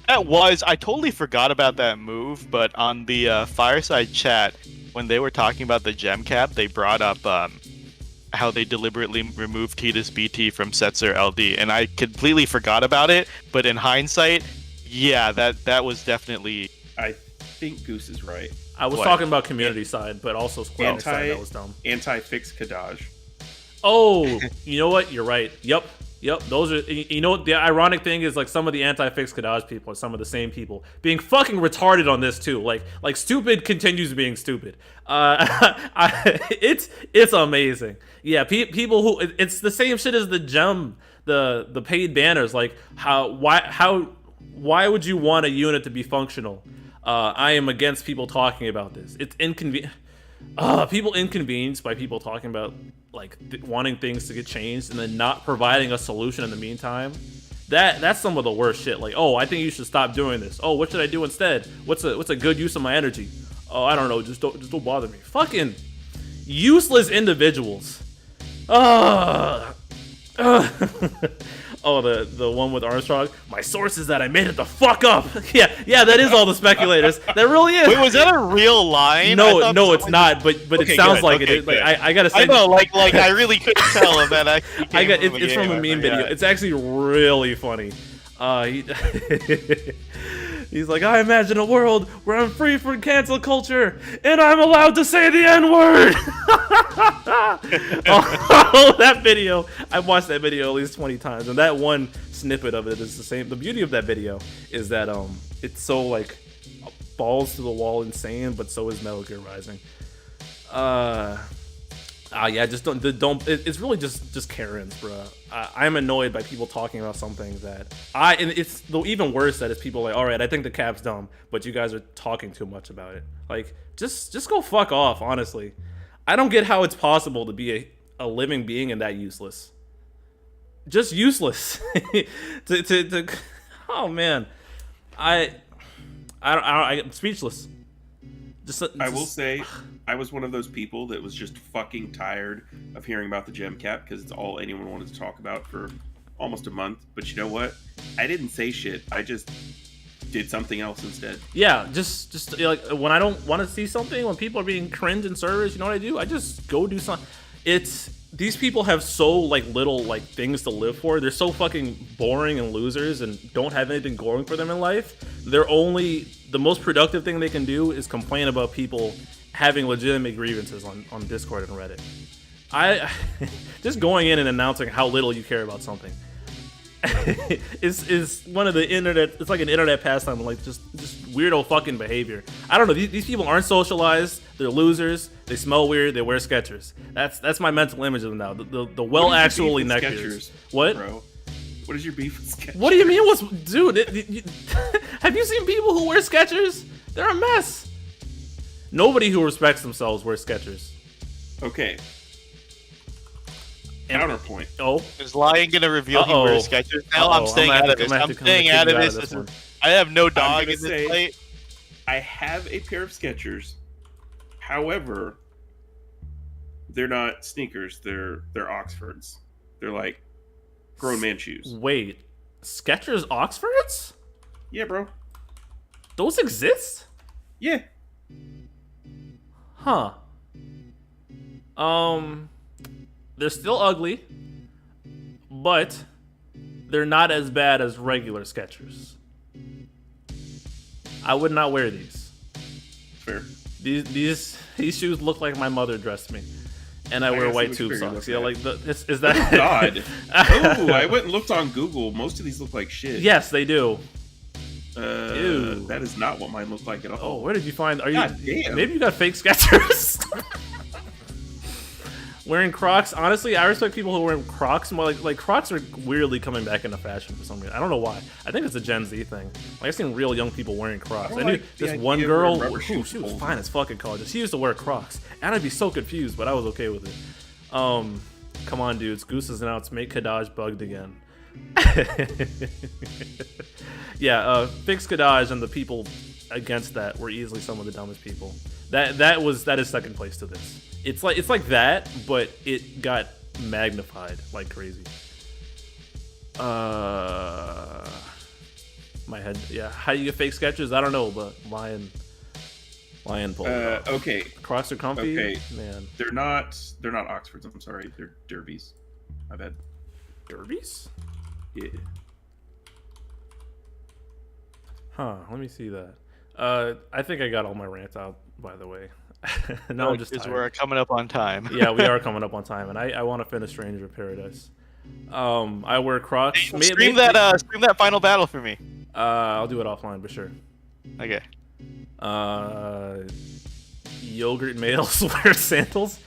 I totally forgot about that move, but on the fireside chat, when they were talking about the gem cap, they brought up how they deliberately removed Tidus BT from Setzer LD, and I completely forgot about it. But in hindsight, yeah, that was definitely. I think Goose is right. I was talking about community side, but also Square side, that was dumb. Anti-fix Kadaj. Oh, you know what? You're right. Yep. Those are, you know, the ironic thing is, like, some of the anti-fix Kadaj people are some of the same people being fucking retarded on this too. Like stupid continues being stupid. It's amazing. Yeah, people who, it's the same shit as the gem, the paid banners. Like, why would you want a unit to be functional? I am against people talking about this. It's inconvenient. People inconvenienced by people talking about, like, wanting things to get changed and then not providing a solution in the meantime. That's some of the worst shit. Like, oh, I think you should stop doing this. Oh, what should I do instead? What's a good use of my energy? Oh, I don't know. Just don't bother me. Fucking useless individuals. Oh, the one with Armstrong. My source is that I made it the fuck up. yeah, that is all the speculators. That really is. Wait, was that a real line? No, it's not. But okay, it sounds like it. Like, I gotta say. I know, like I really couldn't tell if that actually. It's from a meme video. It's actually really funny. He's like, I imagine a world where I'm free from cancel culture and I'm allowed to say the N-word. Oh, that video. I've watched that video at least 20 times, and that one snippet of it is the same. The beauty of that video is that it's so, like, balls to the wall insane, but so is Metal Gear Rising. Yeah, just don't. It's really just Karens, bro. I'm annoyed by people talking about something that and it's even worse that it's people like, all right, I think the cap's dumb, but you guys are talking too much about it. Like, just go fuck off. Honestly, I don't get how it's possible to be a living being and that useless. Just useless. Oh man, I'm speechless. I will say, I was one of those people that was just fucking tired of hearing about the gem cap because it's all anyone wanted to talk about for almost a month. But you know what? I didn't say shit. I just did something else instead. Yeah, just like, when I don't want to see something, when people are being cringe in servers, you know what I do? I just go do something. These people have so, like, little, like, things to live for. They're so fucking boring and losers and don't have anything going for them in life. The most productive thing they can do is complain about people having legitimate grievances on Discord and Reddit. Just going in and announcing how little you care about something is one of the internet. It's like an internet pastime, like just weirdo fucking behavior. I don't know. These people aren't socialized. They're losers. They smell weird. They wear Skechers. That's my mental image of them now. The well actually neckbeards. What? Bro? What is your beef with Skechers? What do you mean? Dude? Have you seen people who wear Skechers? They're a mess. Nobody who respects themselves wears Skechers. Okay. Counterpoint. Oh, is Lion gonna reveal he wears Skechers? Now I'm staying out of this. I'm staying out of this. I have no dog in this fight. I have a pair of Skechers. However, they're not sneakers. They're Oxfords. They're like grown man shoes. Wait, Skechers Oxfords? Yeah, bro. Those exist? Yeah. Huh. They're still ugly, but they're not as bad as regular Skechers. I would not wear these. Fair. These shoes look like my mother dressed me, and I wear white tube socks. Yeah, like is that? Oh, God. Oh, I went and looked on Google. Most of these look like shit. Yes, they do. Ew. That is not what mine look like at all. Oh, where did you find? God damn. Maybe you got fake Skechers? Wearing Crocs, honestly, I respect people who wear Crocs more. Like Crocs are weirdly coming back into fashion for some reason. I don't know why. I think it's a Gen Z thing. Like, I've seen real young people wearing Crocs. I knew this one girl, she was fine as fuck in college. She used to wear Crocs, and I'd be so confused, but I was okay with it. Come on, dudes. Goose has announced make Kadaj bugged again. Yeah, fix Kadaj and the people against that were easily some of the dumbest people. That is second place to this. It's like that, but it got magnified like crazy. My head. Yeah. How do you get fake sketches? I don't know, but Lion pulled it off. Okay. Crocs are comfy. Okay. Man. They're not Oxfords. I'm sorry. They're Derbies. My bad. Derbies? Yeah. Huh. Let me see that. I think I got all my rants out. By the way. Now I'm just because tired. we're coming up on time. Yeah, we are coming up on time, and I want to finish Stranger of Paradise. I wear Crocs. Stream that final battle for me. I'll do it offline, but sure. Okay. Yogurt males wear sandals.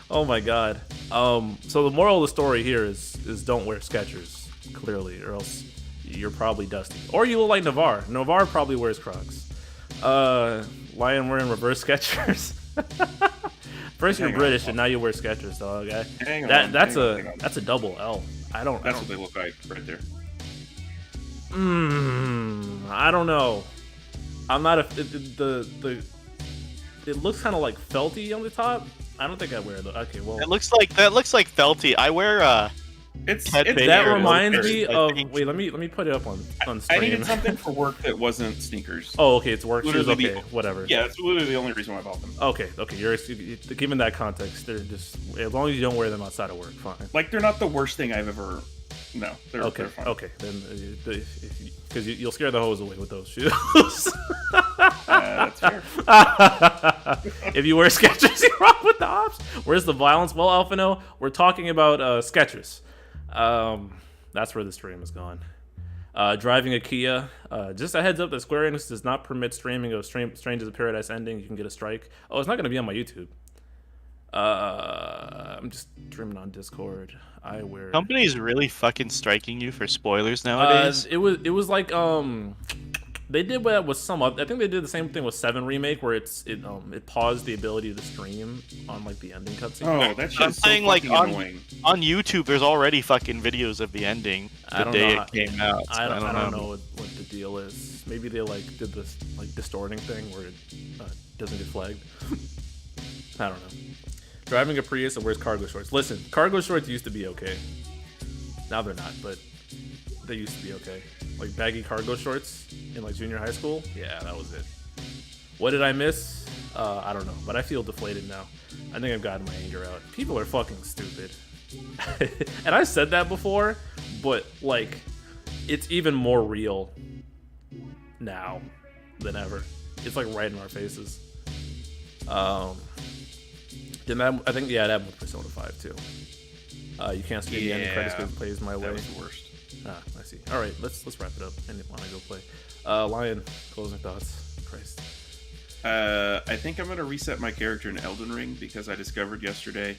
Oh my god. So the moral of the story here is don't wear Skechers, clearly, or else you're probably dusty. Or you look like Navarre. Navarre probably wears Crocs. Lion wearing reverse Skechers. First you're British and now you wear Skechers, dog. That's a double L. That's what they look like right there. I don't know. I'm not a it looks kind of like felty on the top. I don't think I wear those. Okay, well that looks like felty. I wear that reminds me of wait. Let me put it up on stream. I needed something for work that wasn't sneakers. Oh, okay, it's work shoes. Literally Okay, whatever. Yeah, that's literally the only reason why I bought them. Okay. You're given that context. They're just as long as you don't wear them outside of work, fine. Like they're not the worst thing I've ever. No, they're fine. Okay. Then because you'll scare the hose away with those shoes. That's fair. If you wear Skechers, you're wrong with the ops. Where's the violence? Well, Alphino, we're talking about Skechers. That's where the stream is gone. Driving a Kia. Just a heads up that Square Enix does not permit streaming of Strangers of Paradise ending. You can get a strike. Oh, it's not going to be on my YouTube. I'm just streaming on Discord. I wear. Companies really fucking striking you for spoilers nowadays. It was like they did that with some. I think they did the same thing with 7 Remake, where it paused the ability to stream on like the ending cutscene. Oh, that's I'm just so saying like annoying. on YouTube, there's already fucking videos of the ending the day it came out. So I don't know what the deal is. Maybe they like did this like distorting thing where it doesn't get flagged. I don't know. Driving a Prius and wears cargo shorts. Listen, cargo shorts used to be okay. Now they're not, but they used to be okay. Like baggy cargo shorts in like junior high school. Yeah, that was it. What did I miss? I don't know, but I feel deflated now. I think I've gotten my anger out. People are fucking stupid. And I said that before, but like it's even more real now than ever. It's like right in our faces. I think it happened with Persona 5 too. You can't see the ending credits because it plays my way. That was the worst. I see. All right, let's wrap it up and want to go play. Lion, closing thoughts. Christ. I think I'm gonna reset my character in Elden Ring because I discovered yesterday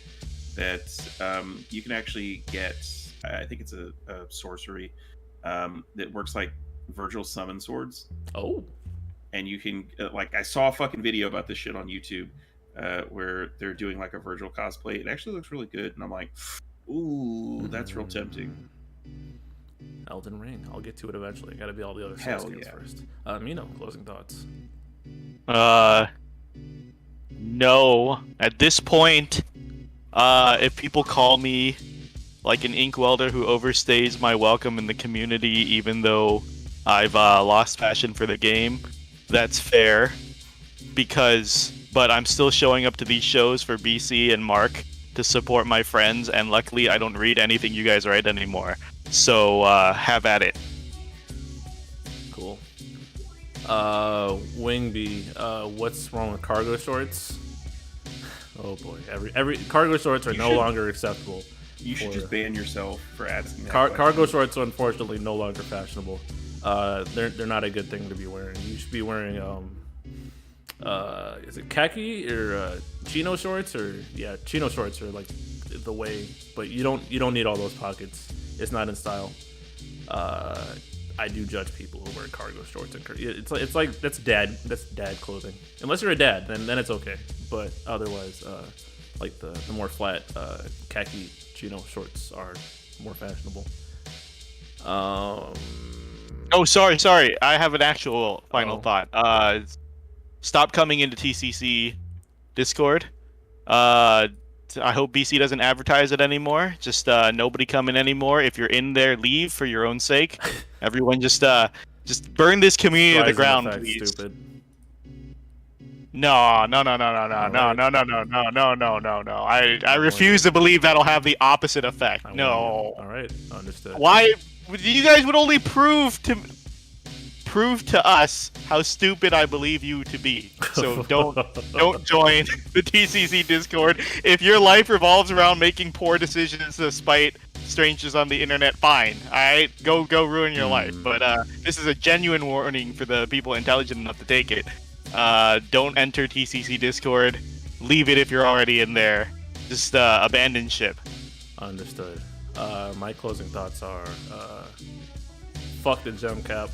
that you can actually get. I think it's a sorcery that works like Virgil summon swords. Oh. And you can like I saw a fucking video about this shit on YouTube. Where they're doing like a Virgil cosplay. It actually looks really good, and I'm like, ooh, that's real tempting. Elden Ring. I'll get to it eventually. Got to be all the other skills first. Mino, closing thoughts. No. At this point, if people call me like an ink welder who overstays my welcome in the community, even though I've lost passion for the game, that's fair. But I'm still showing up to these shows for BC and Mark to support my friends, and luckily I don't read anything you guys write anymore. So have at it. Cool. Wingby, what's wrong with cargo shorts? Oh boy, every cargo shorts are no longer acceptable. You should just ban yourself for asking. Cargo shorts are unfortunately no longer fashionable. They're not a good thing to be wearing. You should be wearing is it khaki or chino shorts chino shorts are like the way, but you don't need all those pockets. It's not in style. I do judge people who wear cargo shorts and it's like that's dad clothing. Unless you're a dad, then it's okay. But otherwise, like the more flat khaki chino shorts are more fashionable. Oh, sorry. I have an actual final thought. Stop coming into TCC Discord. I hope BC doesn't advertise it anymore. Just nobody come in anymore. If you're in there, leave for your own sake. Everyone just burn this community to the Rising ground, effect, please. stupid. No. I refuse to believe that'll have the opposite effect. No. All right, understood. Why? You guys would only prove to us how stupid I believe you to be. So don't join the TCC Discord. If your life revolves around making poor decisions to spite strangers on the internet, fine. All right, go ruin your life. But this is a genuine warning for the people intelligent enough to take it. Don't enter TCC Discord. Leave it if you're already in there. Just abandon ship. Understood. My closing thoughts are: fuck the gem cap.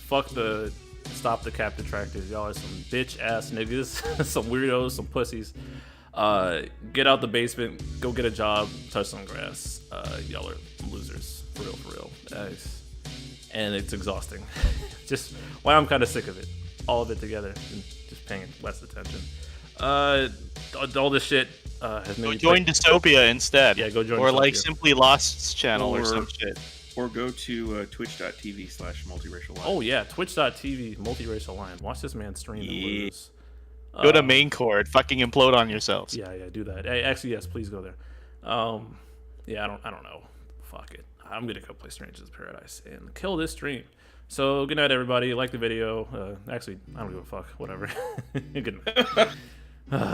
Fuck the stop the cap detractors. Y'all are some bitch ass niggas, some weirdos, some pussies. Get out the basement, go get a job, touch some grass. Y'all are losers, for real. And it's exhausting. Just why I'm kind of sick of it, all of it together, and just paying less attention. All this shit has made me join Dystopia instead. Yeah, go join. Or Dystopia. like Simply Lost's channel or some shit. Or go to twitch.tv/multiracial line. Oh yeah, twitch.tv multiracial line. Watch this man stream and lose. Go to main chord, fucking implode on yourselves. Yeah, do that. Hey, actually, yes, please go there. Yeah, I don't know. Fuck it. I'm gonna go play Strangers Paradise and kill this stream. So good night, everybody. Like the video. Actually, I don't give a fuck. Whatever. Good night.